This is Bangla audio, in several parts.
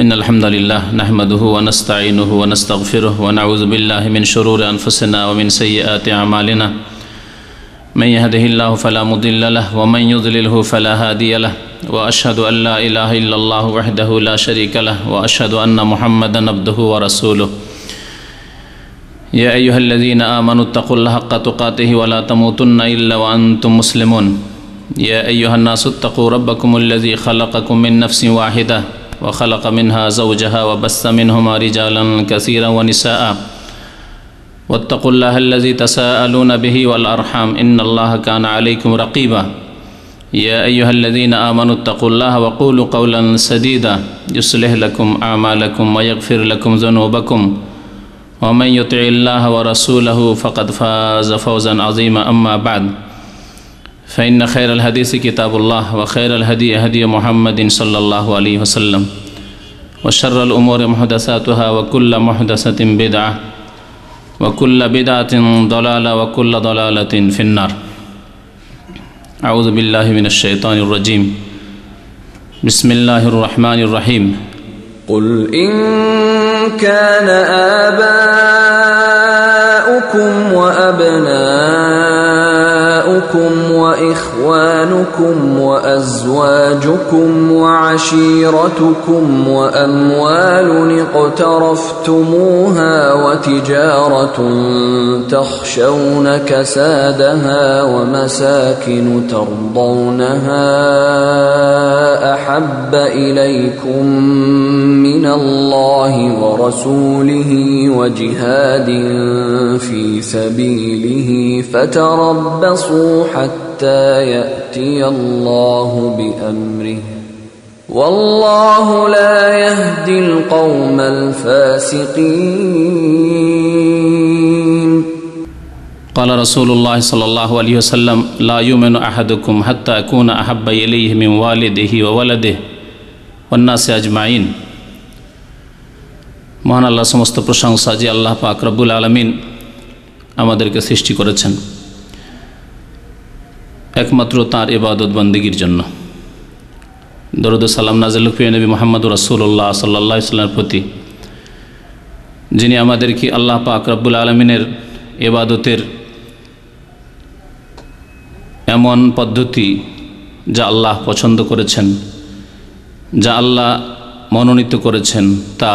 إن الحمد لله نحمده ونستعينه ونستغفره ونعوذ بالله من شرور أنفسنا ومن سيئات أعمالنا من يهده الله فلا مضل له ومن يضلله فلا هادي له وأشهد أن لا إله إلا الله وحده لا شريك له وأشهد أن محمدا عبده ورسوله يا أيها الذين آمنوا اتقوا الله حق تقاته ولا تموتن إلا وأنتم مسلمون يا أيها الناس اتقوا ربكم الذي خلقكم من نفس واحدة وخلق منها زوجها وبث منهما رجالا كثيرا ونساء واتقوا الله الذي تساءلون به والأرحام إن الله كان عليكم رقيبا يا أيها الذين آمنوا اتقوا الله وقولوا قولا سديدا يصلح لكم أعمالكم ويغفر لكم ذنوبكم ومن يطع الله ورسوله فقد فاز فوزا عظيما أما بعد فإن خير الحديث كتاب الله وخير الهدي هدي محمد صلى الله عليه وسلم وشر الأمور محدثاتها وكل محدثة بدعة وكل بدعة ضلالة وكل ضلالة في النار أعوذ بالله من الشيطان الرجيم بسم الله الرحمن الرحيم قل إن كان آباؤكم وأبناؤكم وإخوانكم وأزواجكم وعشيرتكم وأموال اقترفتموها وتجارة تخشون كسادها ومساكن ترضونها أحب إليكم من الله ورسوله وجهاد في سبيله فتربصوا حتى يأتي الله بأمره والله لا يهدي القوم الفاسقين قال رسول الله صلى الله عليه وسلم لا يؤمن أحدكم حتى أكون أحب إليه من والده وولده والناس أجمعين মহান আল্লাহ সমস্ত প্রশংসা যে আল্লাহ পাক রব্বুল আলামিন আমাদেরকে সৃষ্টি করেছেন একমাত্র তাঁর ইবাদত বন্দেগীর জন্য। দরুদ ও সালাম নাযিল হোক প্রিয় নবী মুহাম্মদ রাসূলুল্লাহ সাল্লাল্লাহু আলাইহি ওয়াসাল্লামের প্রতি, যিনি আমাদেরকে আল্লাহ পাক রব্বুল আলামিনের ইবাদতের এমন পদ্ধতি যা আল্লাহ পছন্দ করেছেন, যা আল্লাহ মনোনীত করেছেন তা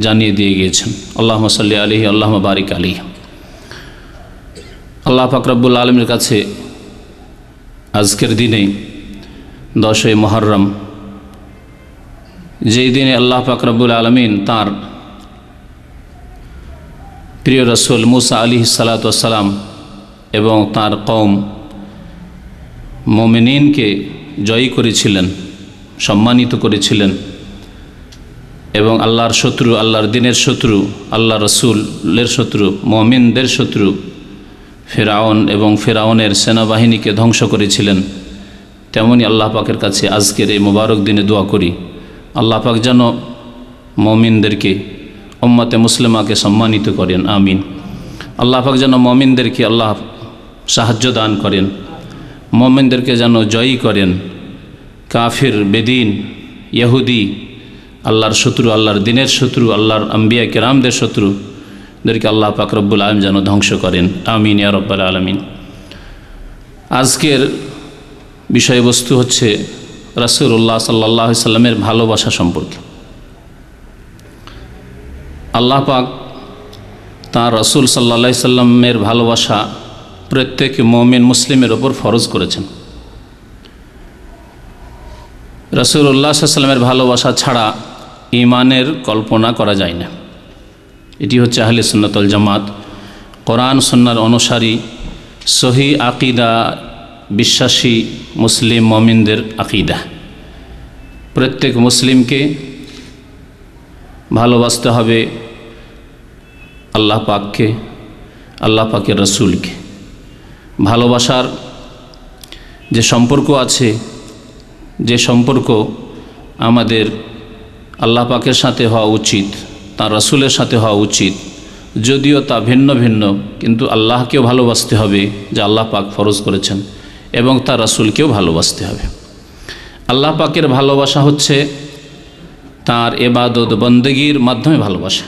জানিয়ে দিয়ে গিয়েছেন। আল্লাহুম্মা সাল্লি আলাইহি আল্লাহুম্মা বারিক আলাইহি। আল্লাহ পাক রব্বুল আলামিনের কাছে আজকের দিনে 10ই মুহররম, যেই দিনে আল্লাহ পাক রব্বুল আলামিন তাঁর প্রিয় রাসূল মুসা আলাইহিস সালাতু ওয়াস সালাম এবং তাঁর কওম মুমিনিনকে জয়ী করেছিলেন, সম্মানিত করেছিলেন এবং আল্লাহর শত্রু, আল্লাহর দিনের শত্রু, আল্লাহ রসুলের শত্রু, মুমিনদের শত্রু ফিরআউন এবং ফিরআউনের সেনাবাহিনীকে ধ্বংস করেছিলেন। তেমনি আল্লাহ পাকের কাছে আজকের এই মুবারক দিনে দোয়া করি, আল্লাহ পাক যেন মুমিনদেরকে, উম্মতে মুসলিমাকে সম্মানিত করেন, আমিন। আল্লাহ পাক যেন মুমিনদেরকে আল্লাহ সাহায্য দান করেন, মুমিনদেরকে যেন জয়ী করেন। কাফির, বেদিন, ইহুদি, আল্লাহর শত্রু, আল্লাহর দিনের শত্রু, আল্লাহর আম্বিয়া কিরামদের শত্রুদেরকে আল্লাহ পাক রব্বুল আলামিন যেন ধ্বংস করেন, আমিন ইয়া রাব্বাল আলামিন। আজকের বিষয়বস্তু হচ্ছে রাসূলুল্লাহ সাল্লাল্লাহু আলাইহি সাল্লামের ভালোবাসা সম্পর্কে। আল্লাহ পাক তাঁর রাসূল সাল্লাল্লাহু আলাইহি সাল্লামের ভালোবাসা প্রত্যেক মুমিন মুসলিমের ওপর ফরজ করেছেন। রাসূলুল্লাহ সাল্লাল্লাহু আলাইহি সাল্লামের ভালোবাসা ছাড়া ঈমানের কল্পনা করা যায় না। এটি হচ্ছে আহলে সুন্নাত ওয়াল জামাত, কোরআন সুন্নাহর অনুসারী, সহি আকীদা বিশ্বাসী মুসলিম মুমিনদের আকীদা। প্রত্যেক মুসলিমকে ভালোবাসতে হবে আল্লাহ পাককে, আল্লাহ পাকের রসুলকে। ভালোবাসার যে সম্পর্ক আছে, যে সম্পর্ক আমাদের আল্লাহ পাকের সাথে হওয়া উচিত, তার রসুলের সাথে হওয়া উচিত, যদিও তা ভিন্ন ভিন্ন, কিন্তু আল্লাহকেও ভালোবাসতে হবে যা আল্লাহ পাক ফরজ করেছেন, এবং তার রসুলকেও ভালোবাসতে হবে। আল্লাহ পাকের ভালোবাসা হচ্ছে তার ইবাদত বন্দেগীর মাধ্যমে ভালোবাসা।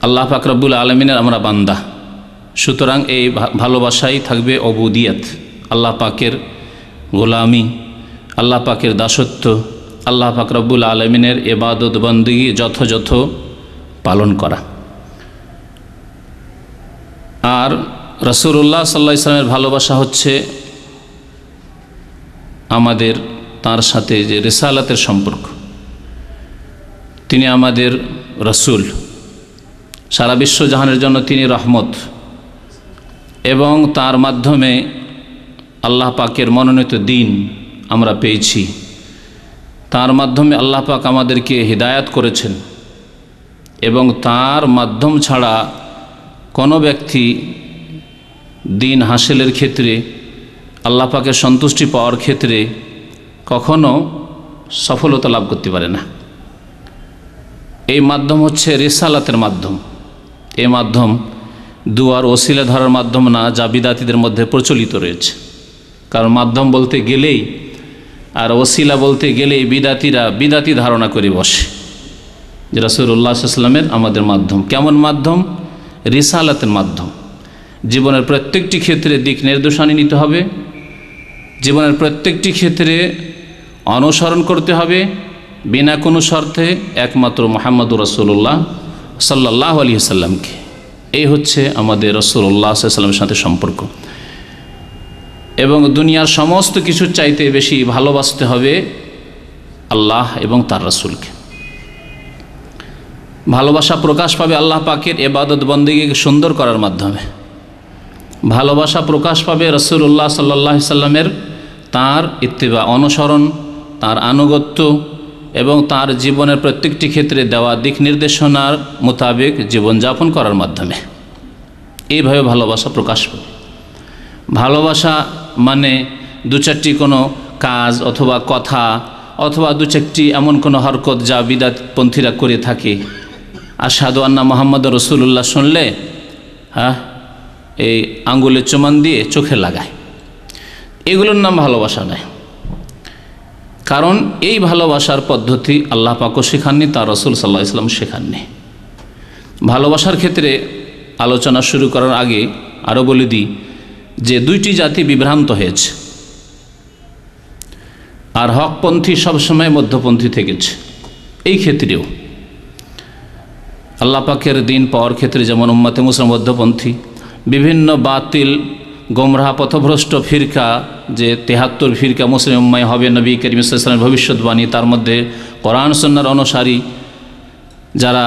আল্লাহ পাক রব্বুল আলামিনের আমরা বান্দা, সুতরাং এই ভালোবাসাই থাকবে অবুদিয়াত, আল্লাহ পাকের গোলামি, আল্লাহ পাকের দাসত্ব, আল্লাহ পাক রব্বুল আলামিনের ইবাদত বন্দেগী যথাযথ পালন করা। আর রাসূলুল্লাহ সাল্লাল্লাহু আলাইহি ওয়াসাল্লামের ভালোবাসা হচ্ছে আমাদের তার সাথে যে রিসালাতের সম্পর্ক। তিনি আমাদের রাসূল, সারা বিশ্বজাহানের জন্য তিনি রহমত, এবং তার মাধ্যমে আল্লাহ পাকের মনোনীত দিন আমরা পেয়েছি। তার মাধ্যমে আল্লাহ পাক আমাদেরকে হিদায়াত করেছেন, এবং তার মাধ্যম ছাড়া কোনো ব্যক্তি দিন হাসিলের ক্ষেত্রে, আল্লাহ পাকের সন্তুষ্টি পাওয়ার ক্ষেত্রে কখনো সফলতা লাভ করতে পারে না। এই মাধ্যম হচ্ছে রিসালাতের মাধ্যম। এই মাধ্যম দুয়ার ওসিলা ধরার মাধ্যম না, যা বিদাতীদের মধ্যে প্রচলিত রয়েছে। কারণ মাধ্যম বলতে গেলেই আর ওসিলা বলতে গেলেই বিদাতি ধারণা করে বসে যে রাসূলুল্লাহ সাল্লাল্লাহু আলাইহি ওয়াসাল্লামের আমাদের মাধ্যম। কেমন মাধ্যম? রিসালাতের মাধ্যম। জীবনের প্রত্যেকটি ক্ষেত্রে দিক নির্দেশনা নিতে হবে, জীবনের প্রত্যেকটি ক্ষেত্রে অনুসরণ করতে হবে বিনা কোনো শর্তে একমাত্র মুহাম্মদুর রাসূলুল্লাহ সাল্লাল্লাহু আলাইহি ওয়াসাল্লামকে। এই হচ্ছে আমাদের রাসূলুল্লাহ সাল্লাল্লাহু আলাইহি ওয়াসাল্লামের সাথে সম্পর্ক। এবং দুনিয়ার সমস্ত কিছুর চাইতে বেশি ভালোবাসতে হবে আল্লাহ এবং তার রাসূলকে। ভালোবাসা প্রকাশ পাবে আল্লাহ পাকের ইবাদত বন্দেগীকে সুন্দর করার মাধ্যমে। ভালোবাসা প্রকাশ পাবে রাসূলুল্লাহ সাল্লাল্লাহু আলাইহি ওয়াসাল্লামের তার ইত্তিবা, অনুসরণ, তার আনুগত্য এবং তার জীবনের প্রত্যেকটি ক্ষেত্রে দেওয়া দিক নির্দেশনার মোতাবেক জীবনযাপন করার মাধ্যমে। এইভাবে ভালোবাসা প্রকাশ পাবে। ভালোবাসা মানে দু চারটি কোনো কাজ অথবা কথা অথবা দু চারটি এমন কোনো হরকত যা বিদআতপন্থীরা করে থাকে। আশহাদু আন্না মুহাম্মাদুর রাসূলুল্লাহ শুনলে এই আঙ্গুলে চুমান দিয়ে চোখে লাগায়, এগুলোর নাম ভালোবাসা নয়। কারণ এই ভালোবাসার পদ্ধতি আল্লাহ পাকও শেখাননি, তার রাসূল সাল্লাল্লাহু আলাইহি ওয়াসাল্লাম শেখাননি। ভালোবাসার ক্ষেত্রে আলোচনা শুরু করার আগে আরও বলে দিই যে দুইটি জাতি বিভ্রান্ত হয়েছে, আর হকপন্থী সবসময় মধ্যপন্থী থেকেছে। এই ক্ষেত্রেও আল্লাহ পাকের দিন পাওয়ার ক্ষেত্রে যেমন উম্মতে মুসলিম মধ্যপন্থী, বিভিন্ন বাতিল গোমরাহ পথভ্রষ্ট ফিরকা, যে 73 ফিরকা মুসলিম উম্মায় হবে নবী করিম সাল্লাল্লাহু আলাইহি ওয়াসাল্লামের ভবিষ্যৎবাণী, তার মধ্যে কোরআন সুন্নাহর অনুসারী যারা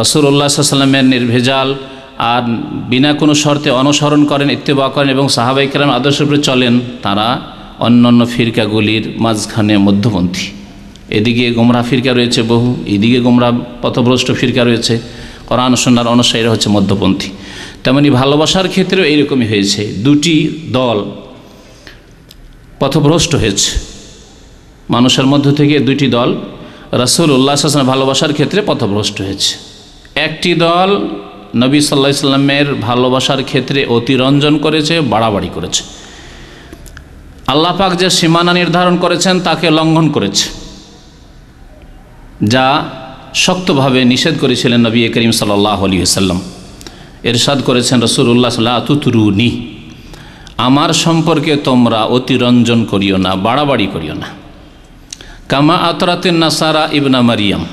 রাসূলুল্লাহ সাল্লাল্লাহু আলাইহি ওয়াসাল্লামের নির্ভেজাল আর বিনা কোনো শর্তে অনুসরণ করেন, ইত্তেবা করেন এবং সাহাবায়ে কেরাম আদর্শের উপরে চলেন, তারা অন্যান্য ফিরকাগুলির মাঝখানে মধ্যপন্থী। এদিকে গোমরাহ ফিরকা রয়েছে বহু, এদিকে গোমরাহ পথভ্রষ্ট ফিরকা রয়েছে, কোরআন সুন্নাহর অনুসারীরা হচ্ছে মধ্যপন্থী। তেমনি ভালোবাসার ক্ষেত্রেও এইরকমই হয়েছে, দুটি দল পথভ্রষ্ট হয়েছে। মানুষের মধ্য থেকে দুটি দল রাসূলুল্লাহ সাল্লাল্লাহু আলাইহি ওয়াসাল্লাম ভালোবাসার ক্ষেত্রে পথভ্রষ্ট হয়েছে। একটি দল নবী সাল্লাল্লাহু আলাইহি ওয়াসাল্লামের ভালোবাসার ক্ষেত্রে অতিরঞ্জন করেছে, বাড়াবাড়ি করেছে। আল্লাহ পাক যে সীমানা নির্ধারণ করেছেন তাকে লঙ্ঘন করেছে, যা শক্তভাবে নিষেধ করেছিলেন নবী করিম সাল্লাল্লাহু আলাইহি ওয়াসাল্লাম। ইরশাদ করেছেন রাসূলুল্লাহ সাল্লাল্লাহু আলাইহি ওয়াসাল্লাম, তুতরুনি, আমার সম্পর্কে তোমরা অতিরঞ্জন করিও না, বাড়াবাড়ি করিও না। কামা আতরাতিন নাসারা ইবনা মারিয়াম,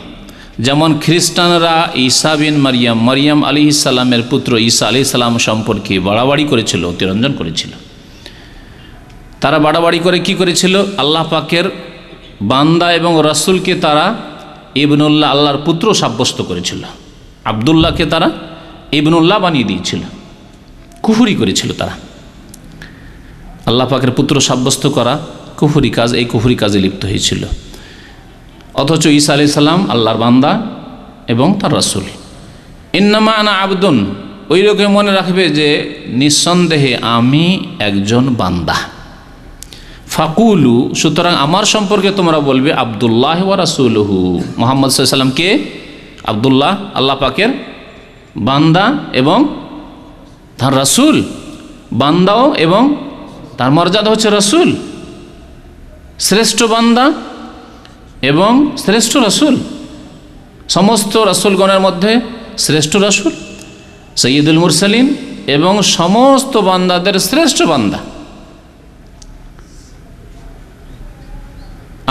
যেমন খ্রিস্টানরা ঈসা বিন মারিয়াম, মারিয়াম আলাইহিস সালামের পুত্র ঈসা আলাইহিস সালাম সম্পর্কে বাড়াবাড়ি করেছিল, অতিরঞ্জন করেছিল। তারা বাড়াবাড়ি করে কি করেছিল? আল্লাহ পাকের বান্দা এবং রাসূলকে তারা ইবনুল্লাহ, আল্লাহর পুত্র সাব্যস্ত করেছিল। আব্দুল্লাহকে তারা ইবনুল্লাহ বানিয়ে দিয়েছিল, কুফরি করেছিল তারা। আল্লাহ পাকের পুত্র সাব্যস্ত করা কুফরি কাজ, এই কুফরি কাজে লিপ্ত হয়েছিল। অথচ ঈসা আলাইহিস সালাম আল্লাহর বান্দা এবং তার রাসূল। ইন্নামা আনা আবদুন, ওই লোকে মনে রাখবে যে নিঃসন্দেহে আমি একজন বান্দা। ফাকুলু, সুতরাং আমার সম্পর্কে তোমরা বলবে আব্দুল্লাহ ওয়া রাসূলুহু, মুহাম্মদ সাল্লাল্লাহু আলাইহি ওয়াসাল্লামকে আব্দুল্লাহ, আল্লাহ পাকের বান্দা এবং তার রাসূল। বান্দাও এবং তার মর্যাদা হচ্ছে রাসূল, শ্রেষ্ঠ বান্দা এবং শ্রেষ্ঠ রাসূল, সমস্ত রাসূলগণের মধ্যে শ্রেষ্ঠ রাসূল, সৈয়দুল মুরসালিন এবং সমস্ত বান্দাদের শ্রেষ্ঠ বান্দা।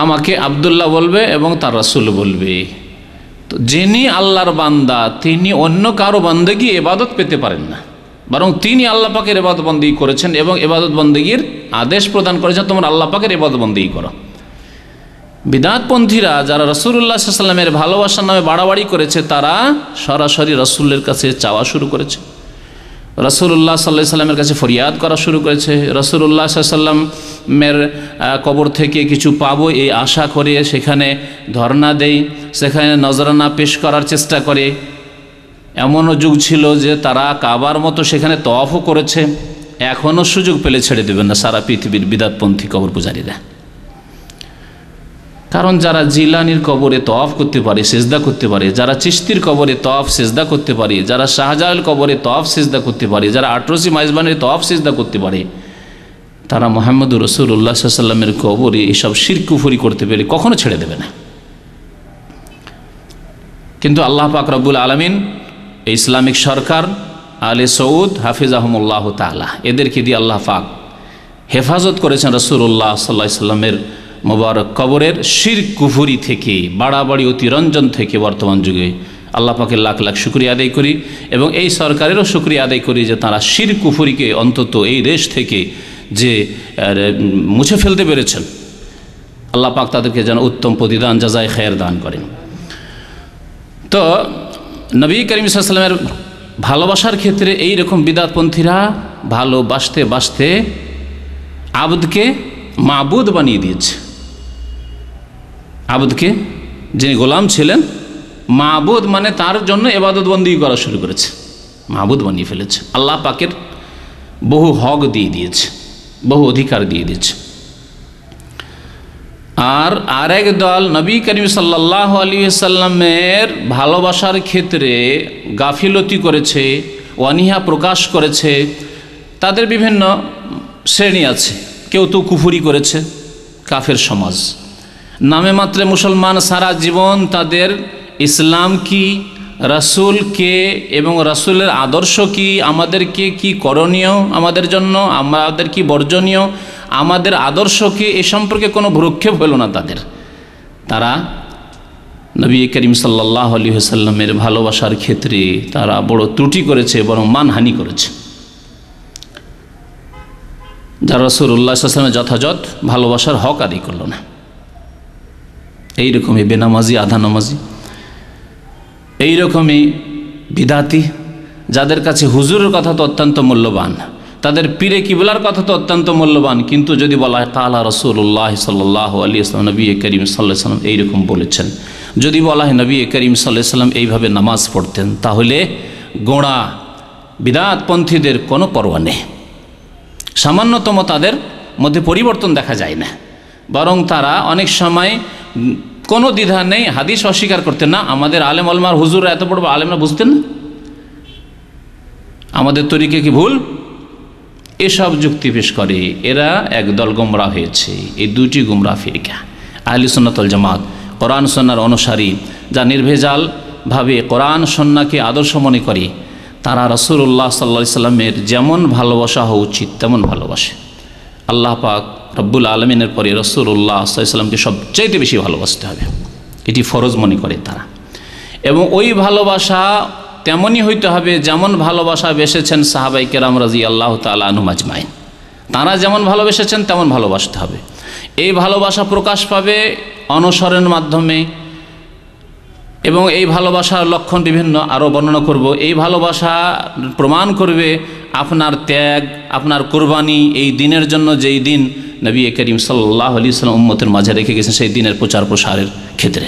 আমাকে আব্দুল্লাহ বলবে এবং তার রাসূল বলবে। তো যিনি আল্লাহর বান্দা তিনি অন্য কারো বান্দেগী ইবাদত পেতে পারেন না, বরং তিনি আল্লাহ পাকের ইবাদত বন্দেগী করেছেন এবং ইবাদত বন্দেগীর আদেশ প্রদান করেছেন, তোমরা আল্লাহ পাকের ইবাদত বন্দেগী করো। বিদআতপন্থীরা যারা রাসূলুল্লাহ সাল্লাল্লাহু আলাইহি ওয়াসাল্লামের ভালোবাসার নামে বাড়াবাড়ি করেছে, তারা সরাসরি রাসূলের কাছে চাওয়া শুরু করেছে, রাসূলুল্লাহ সাল্লাল্লাহু আলাইহি ওয়াসাল্লামের কাছে ফরিয়াদ করা শুরু করেছে। রাসূলুল্লাহ সাল্লাল্লাহু আলাইহি ওয়াসাল্লামের কবর থেকে কিছু পাবো এই আশা করে সেখানে ধর্ণা দেয়, সেখানে নজরানা পেশ করার চেষ্টা করে। এমনও যুগ ছিল যে তারা কাবার মতো সেখানে তওয়াফও করেছে। এখনও সুযোগ পেলে ছেড়ে দেবেন না সারা পৃথিবীর বিদআতপন্থী কবর পূজারীরা। কারণ যারা জিলানির কবরে তওয়াফ করতে পারে, সিজদা করতে পারে, যারা চিশতির কবরে তওয়াফ সিজদা করতে পারে, যারা শাহজালাল কবরে তওয়াফ সিজদা করতে পারে, যারা আটরসি মাইজবানের তওয়াফ সিজদা করতে পারে, তারা মুহাম্মদুর রাসূলুল্লাহ সাল্লাল্লাহু আলাইহি ওয়াসাল্লামের কবরে এসব শিরক কুফরি করতে পেরে কখনো ছেড়ে দেবে না। কিন্তু আল্লাহ পাক রব্বুল আলামিন ইসলামিক সরকার আলে সৌদ হাফিজাহুমুল্লাহ তাআলা এদেরকে দিয়ে আল্লাহ পাক হেফাজত করেছেন রাসূলুল্লাহ সাল্লাল্লাহু আলাইহি ওয়াসাল্লামের মোবারক কবরের শিরক কুফরি থেকে, বাড়াবাড়ি অতিরঞ্জন থেকে। বর্তমান যুগে আল্লাহ পাকের লাখ লাখ শুকরিয়া আদায় করি এবং এই সরকারেরও শুকরিয়া আদায় করি যে তারা শিরক কুফরিকে অন্তত এই দেশ থেকে যে মুছে ফেলতে পেরেছেন। আল্লাহ পাক তাদেরকে যেন উত্তম প্রতিদান জাযায়ে খায়ের দান করেন। তো নবী করিম সাল্লাল্লাহু আলাইহি ওয়াসাল্লামের ভালোবাসার ক্ষেত্রে এই রকম বিদআতপন্থীরা ভালোবাসতে বাসতে আবদকে মাবুদ বানিয়ে দিয়েছে। আবদকে, যিনি গোলাম ছিলেন, মাবুদ মানে তার জন্য ইবাদত বন্দেগী করা শুরু করেছে, মাবুদ বানিয়ে ফেলেছে। আল্লাহ পাকের বহু হক দিয়ে দিয়েছে, বহু অধিকার দিয়ে দিয়েছে। আর আরেক দল নবী করিম সাল্লাল্লাহু আলাইহি ওয়াসাল্লামের ভালোবাসার ক্ষেত্রে গাফিলতি করেছে, অনীহা প্রকাশ করেছে। তাদের বিভিন্ন শ্রেণী আছে। কেউ তো কুফরি করেছে, কাফের সমাজ, নামে মাত্রে মুসলমান, সারা জীবন তাদের ইসলাম কি, রাসূল কে এবং রাসূলের আদর্শ কি, আমাদেরকে কি করণীয় আমাদের জন্য, আমাদের কি বর্জনীয়, আমাদের আদর্শ কি, এ সম্পর্কে কোনো ভ্রুক্ষেপ হল না তাদের। তারা নবী করিম সাল্লাল্লাহু আলাইহি ওয়াসাল্লামের ভালোবাসার ক্ষেত্রে তারা বড় ত্রুটি করেছে, বরং মানহানি করেছে। যারা রাসূলুল্লাহ সাল্লাল্লাহু আলাইহি ওয়াসাল্লামের যথাযথ ভালোবাসার হক আদায় করল না। এইরকমই বেনামাজি, আধা নামাজি, এইরকমই বিদাতি, যাদের কাছে হুজুরের কথা তো অত্যন্ত মূল্যবান, তাদের পীরে কিবলার কথা তো অত্যন্ত মূল্যবান, কিন্তু যদি বলা হয় কালা রাসূলুল্লাহ সাল্লাল্লাহু আলাইহি ওয়াসাল্লাম, নবী করিম সাল্লাল্লাহু আলাইহি ওয়াসাল্লাম এইরকম বলেছেন, যদি বলা হয় নবী করিম সাল্লাল্লাহু আলাইহি ওয়াসাল্লাম এইভাবে নামাজ পড়তেন, তাহলে গোঁড়া বিদআতপন্থীদের কোনো পরোয়া নেই। সামান্যতম তাদের মধ্যে পরিবর্তন দেখা যায় না, বরং তারা অনেক সময় কোনো দ্বিধা নেই, হাদিস অস্বীকার করতেন না। আমাদের আলেম আলমার হুজুররা এত বড় আলেমরা বুঝতেন না আমাদের তরিকা কি ভুল, এসব যুক্তি পেশ করে। এরা একদল গোমরাহ হয়েছে। এই দুইটি গোমরাহ ফিরকা, আহলে সুন্নাত ওয়াল জামাত, কোরআন সুন্নাহর অনুসারী, যা নির্ভেজালভাবে কোরআন সুন্নাহকে আদর্শ মনে করে, তারা রাসূলুল্লাহ সাল্লাল্লাহু আলাইহি ওয়াসাল্লামের যেমন ভালোবাসা হওয়া উচিত তেমন ভালোবাসে। আল্লাহ পাক রব্বুল আলমিনের পরে রাসূলুল্লাহ সাল্লাল্লাহু আলাইহি ওয়াসাল্লামকে সবচাইতে বেশি ভালোবাসতে হবে, এটি ফরজ মনে করে তারা। এবং ওই ভালোবাসা তেমনই হইতে হবে যেমন ভালোবাসা বেসেছেন সাহাবায়ে কেরাম রাদিয়াল্লাহু তাআলা আনহুম আজমাইন। তারা যেমন ভালোবেসেছেন তেমন ভালোবাসতে হবে। এই ভালোবাসা প্রকাশ পাবে অনুসরণের মাধ্যমে, এবং এই ভালোবাসার লক্ষণ বিভিন্ন আরও বর্ণনা করব। এই ভালোবাসা প্রমাণ করবে আপনার ত্যাগ, আপনার কুরবানি, এই দিনের জন্য যেই দিন নবী করিম সাল্লাল্লাহু আলাইহি ওয়াসাল্লাম উম্মতের মাঝে রেখে গেছেন, সেই দিনের প্রচার প্রসারের ক্ষেত্রে।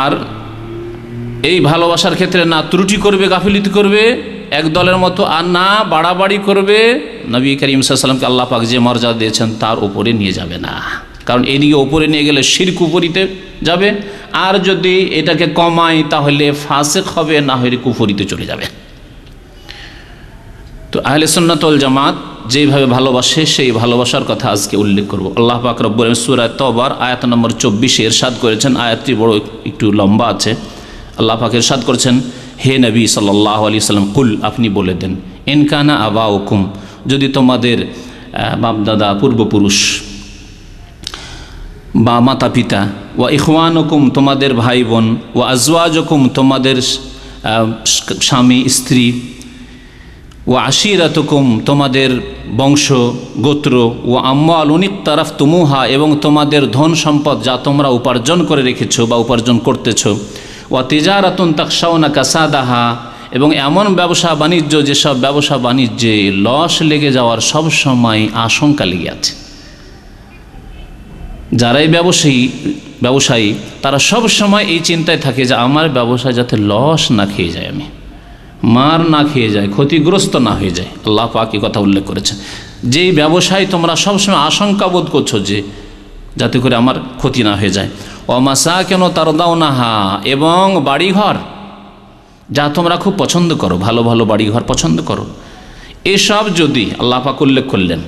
আর এই ভালোবাসার ক্ষেত্রে না ত্রুটি করবে, গাফিলতি করবে এক দলের মতো, আর না বাড়াবাড়ি করবে। নবী করিম সাল্লাল্লাহু আলাইহি ওয়াসাল্লামকে আল্লাহ পাক যে মর্যাদা দিয়েছেন তার উপরে নিয়ে যাবে না, কারণ এইদিকে উপরে নিয়ে গেলে শিরক কুফরিতে যাবে, আর যদি এটাকে কমায় তাহলে ফাসিক হবে, না হলে কুফরিতে চলে যাবে। তো আহলে সুন্নাত ওয়াল জামাত যেভাবে ভালোবাসে সেই ভালোবাসার কথা আজকে উল্লেখ করব। আল্লাহ পাক রব্বুল আলামিন সূরা তওবার আয়াত নম্বর 24 ইরশাদ করেছেন, আয়াতটি বড় একটু লম্বা আছে। আল্লাহ পাক ইরশাদ করেছেন, হে নবী সাল্লাল্লাহু আলাইহি সাল্লাম, কুল, আপনি বলে দেন, ইন কানা আবাউকুম, যদি তোমাদের বাপদাদা পূর্বপুরুষ বা মাতা পিতা, ওয়া ইখওয়ানুকুম, তোমাদের ভাই বোন, ওয়া আজওয়াজুকুম, তোমাদের স্বামী স্ত্রী, ওয়া আশিরাতুকুম, তোমাদের বংশ গোত্র, ওয়া আমওয়ালুন ইকতারাফতুমুহা, এবং তোমাদের ধন সম্পদ যা তোমরা উপার্জন করে রেখেছো বা উপার্জন করতেছো, ওয়া তিজারাতুন তাখশাউনা কাসাদাহা, এবং এমন ব্যবসা বাণিজ্য যেসব ব্যবসা বাণিজ্যে লস লেগে যাওয়ার সব সময় আশঙ্কা লেগে আছে। যারাই ব্যবসায়ী তারা সব সময় এই চিন্তায় থাকে যে আমার ব্যবসায় যাতে লস না খেয়ে যায়, আমি মার না খেয়ে যায়, ক্ষতিগ্রস্ত না হয়ে যায়। আল্লাহ পাক এই কথা উল্লেখ করেছেন, যেই ব্যবসায় তোমরা সবসময় আশঙ্কা বোধ করছো যে যাতে করে আমার ক্ষতি না হয়ে যায়। ওয়ামাসাকিন তারদাউনাহা, এবং বাড়িঘর যা তোমরা খুব পছন্দ করো, ভালো ভালো বাড়িঘর পছন্দ করো, এসব যদি আল্লাহ পাক উল্লেখ করলেন,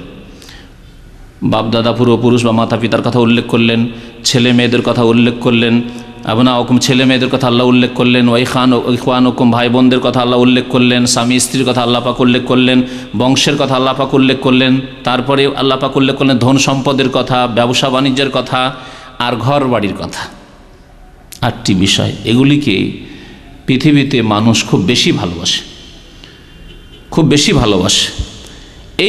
বাপদাদা পূর্বপুরুষ বা মাতা পিতার কথা উল্লেখ করলেন, ছেলে মেয়েদের কথা উল্লেখ করলেন, আবনাউকুম, ছেলে মেয়েদের কথা আল্লাহ উল্লেখ করলেন, ইখওয়ানুকুম, ভাই বোনদের কথা আল্লাহ উল্লেখ করলেন, স্বামী স্ত্রীর কথা আল্লাহ পাক উল্লেখ করলেন, বংশের কথা আল্লাহ পাক উল্লেখ করলেন, তারপরে আল্লাহ পাক উল্লেখ করলেন ধন সম্পদের কথা, ব্যবসা বাণিজ্যের কথা, আর ঘর বাড়ির কথা। 8টি বিষয়, এগুলিকে পৃথিবীতে মানুষ খুব বেশি ভালোবাসে, খুব বেশি ভালোবাসে।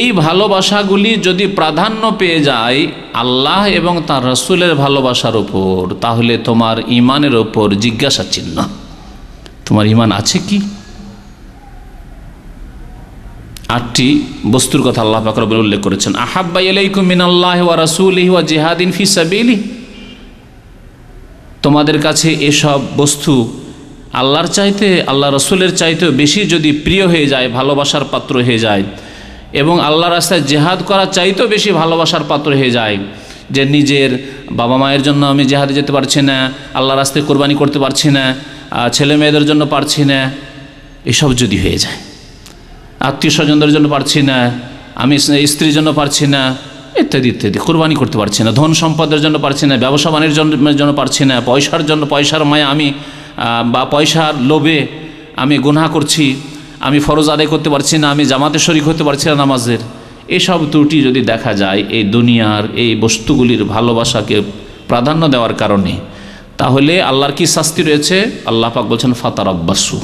এই ভালোবাসাগুলি যদি প্রাধান্য পেয়ে যায় আল্লাহ এবং তার রাসূলের ভালোবাসার উপর, তাহলে তোমার ঈমানের উপর জিজ্ঞাসা চিহ্ন, তোমার ঈমান আছে কি? 8টি বস্তুর কথা আল্লাহ পাক রব্বুল উল্লেখ করেছেন। আহাব্বা ইলাইকুম মিনাল্লাহি ওয়া রাসূলিহি ওয়া জিহাদিন ফি সাবিলিহি, তোমাদের কাছে এসব বস্তু আল্লাহর চাইতে, আল্লাহ রাসূলের চাইতেও বেশি যদি প্রিয় হয়ে যায়, ভালোবাসার পাত্র হয়ে যায়, এবং আল্লাহর রাস্তায় জেহাদ করার চাইতেও বেশি ভালোবাসার পাত্র হয়ে যায়, যে নিজের বাবা মায়ের জন্য আমি জেহাদে যেতে পারছি না, আল্লাহর রাস্তায় কোরবানি করতে পারছি না, ছেলে মেয়েদের জন্য পারছি না, এসব যদি হয়ে যায়, আত্মীয় স্বজনদের জন্য পারছি না, আমি স্ত্রীর জন্য পারছি না, ইত্যাদি ইত্যাদি, কোরবানি করতে পারছি না, ধন সম্পদের জন্য পারছি না, ব্যবসা বাণিজ্যের জন্য পারছি না, পয়সার জন্য, পয়সার মায়া আমি বা পয়সার লোভে আমি গুনাহ করছি, আমি ফরজ আদায় করতে পারছি না, আমি জামাতে শরীক হতে পারছি না নামাজের, এসব ত্রুটি যদি দেখা যায় এই দুনিয়ার এই বস্তুগুলির ভালোবাসাকে প্রাধান্য দেওয়ার কারণে, তাহলে আল্লাহর কি শাস্তি রয়েছে? আল্লাহ পাক বলছেন ফাতারাব্বাসু,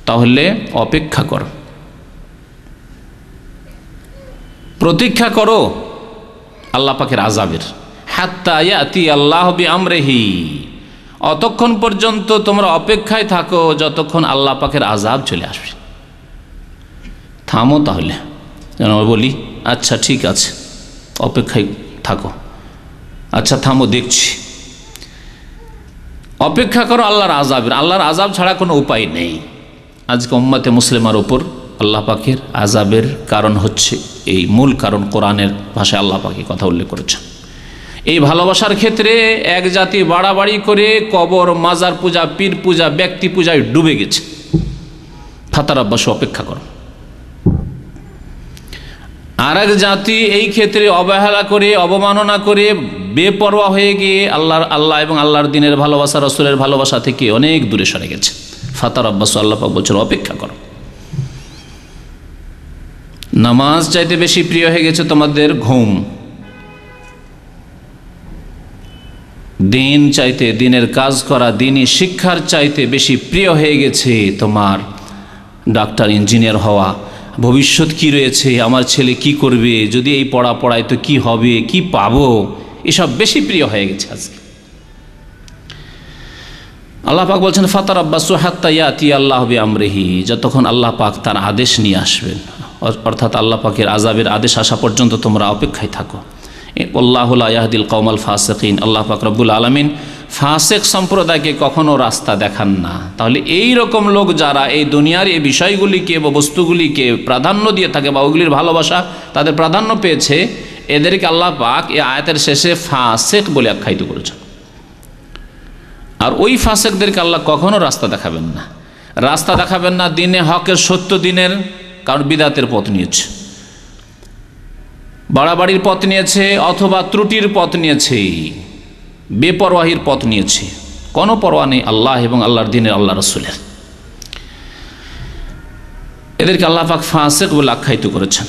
তাহলে অপেক্ষা করো, প্রতীক্ষা করো আল্লাহ পাকের আযাবের। হাত্তা ইয়াতি আল্লাহু বিআমরিহি, অতক্ষণ পর্যন্ত তোমরা অপেক্ষায় থাকো যতক্ষণ আল্লাহ পাকের আযাব চলে আসবে। থামো, তাহলে যেন বলি আচ্ছা ঠিক আছে অপেক্ষায় থাকো, আচ্ছা থামো দেখছি, অপেক্ষা করো আল্লাহর আযাবের। আল্লাহর আযাব ছাড়া কোনো উপায় নেই। আজকে উম্মতে মুসলিমার ওপর আল্লাহ পাকের আযাবের কারণ হচ্ছে এই মূল কারণ, কোরআনের ভাষায় আল্লাহ পাকের কথা উল্লেখ করেছেন। এই ভালোবাসার ক্ষেত্রে এক জাতি বাড়াবাড়ি করে কবর, মাজার পূজা, পীর পূজা, ব্যক্তি পূজায় ডুবে গেছে। ফাতারাব্বাসু, অপেক্ষা করো। আর এক জাতি এই ক্ষেত্রে অবহেলা করে, অবমাননা করে, বেপরোয়া হয়ে গিয়ে আল্লাহ এবং আল্লাহর দিনের ভালোবাসা, রাসূলের ভালোবাসা থেকে অনেক দূরে সরে গেছে। ফাতারাব্বাসু, আল্লাহ পাক বলছেন অপেক্ষা করো। নামাজ চাইতে বেশি প্রিয় হয়ে গেছে তোমাদের ঘুম, দিন চাইতে, দিনের কাজ করা, দিনই শিক্ষার চাইতে বেশি প্রিয় হয়ে গেছে তোমার ডাক্তার, ইঞ্জিনিয়ার হওয়া, ভবিষ্যৎ কি রয়েছে, আমার ছেলে কি করবে, যদি এই পড়ায় তো কি হবে, কি পাবো, এসব বেশি প্রিয় হয়ে গেছে আজকে। আল্লাহ পাক বলছেন ফাতারাব্বাসু হাত্তা ইয়াতি আল্লাহু বিআমরিহি, যতক্ষণ আল্লাহ পাক তার আদেশ নিয়ে আসবেন, অর্থাৎ আল্লাহ পাকের আযাবের আদেশ আসা পর্যন্ত তোমরা অপেক্ষায় থাকো। আল্লাহু লা ইয়াহদিল কওমাল ফাসিকিন, আল্লাহ পাক রব্বুল আলামিন ফাসিক সম্প্রদায়কে কখনো রাস্তা দেখান না। তাহলে এই রকম লোক যারা এই দুনিয়ার এই বিষয়গুলিকে বা বস্তুগুলিকে প্রাধান্য দিয়ে থাকে বা ওইগুলির ভালোবাসা তাদের প্রাধান্য পেয়েছে, এদেরকে আল্লাহ পাক এই আয়াতের শেষে ফাসিক বলে আখ্যায়িত করেছেন। আর ওই ফাসিকদেরকে আল্লাহ কখনো রাস্তা দেখাবেন না, রাস্তা দেখাবেন না দিনে হকের, সত্য দিনের, কারণ বিদাতের পথ নিয়েছে। বাড়াবাড়ির পথ নিয়েছে অথবা ত্রুটির পথ নিয়েছে, বেপরোয়াহির পথ নিয়েছে, কোনো পরোয়া নেই আল্লাহ এবং আল্লাহর দ্বীনের, আল্লাহ রসুলের। এদেরকে আল্লাহ পাক ফাসিক বলে আখ্যায়িত করেছেন।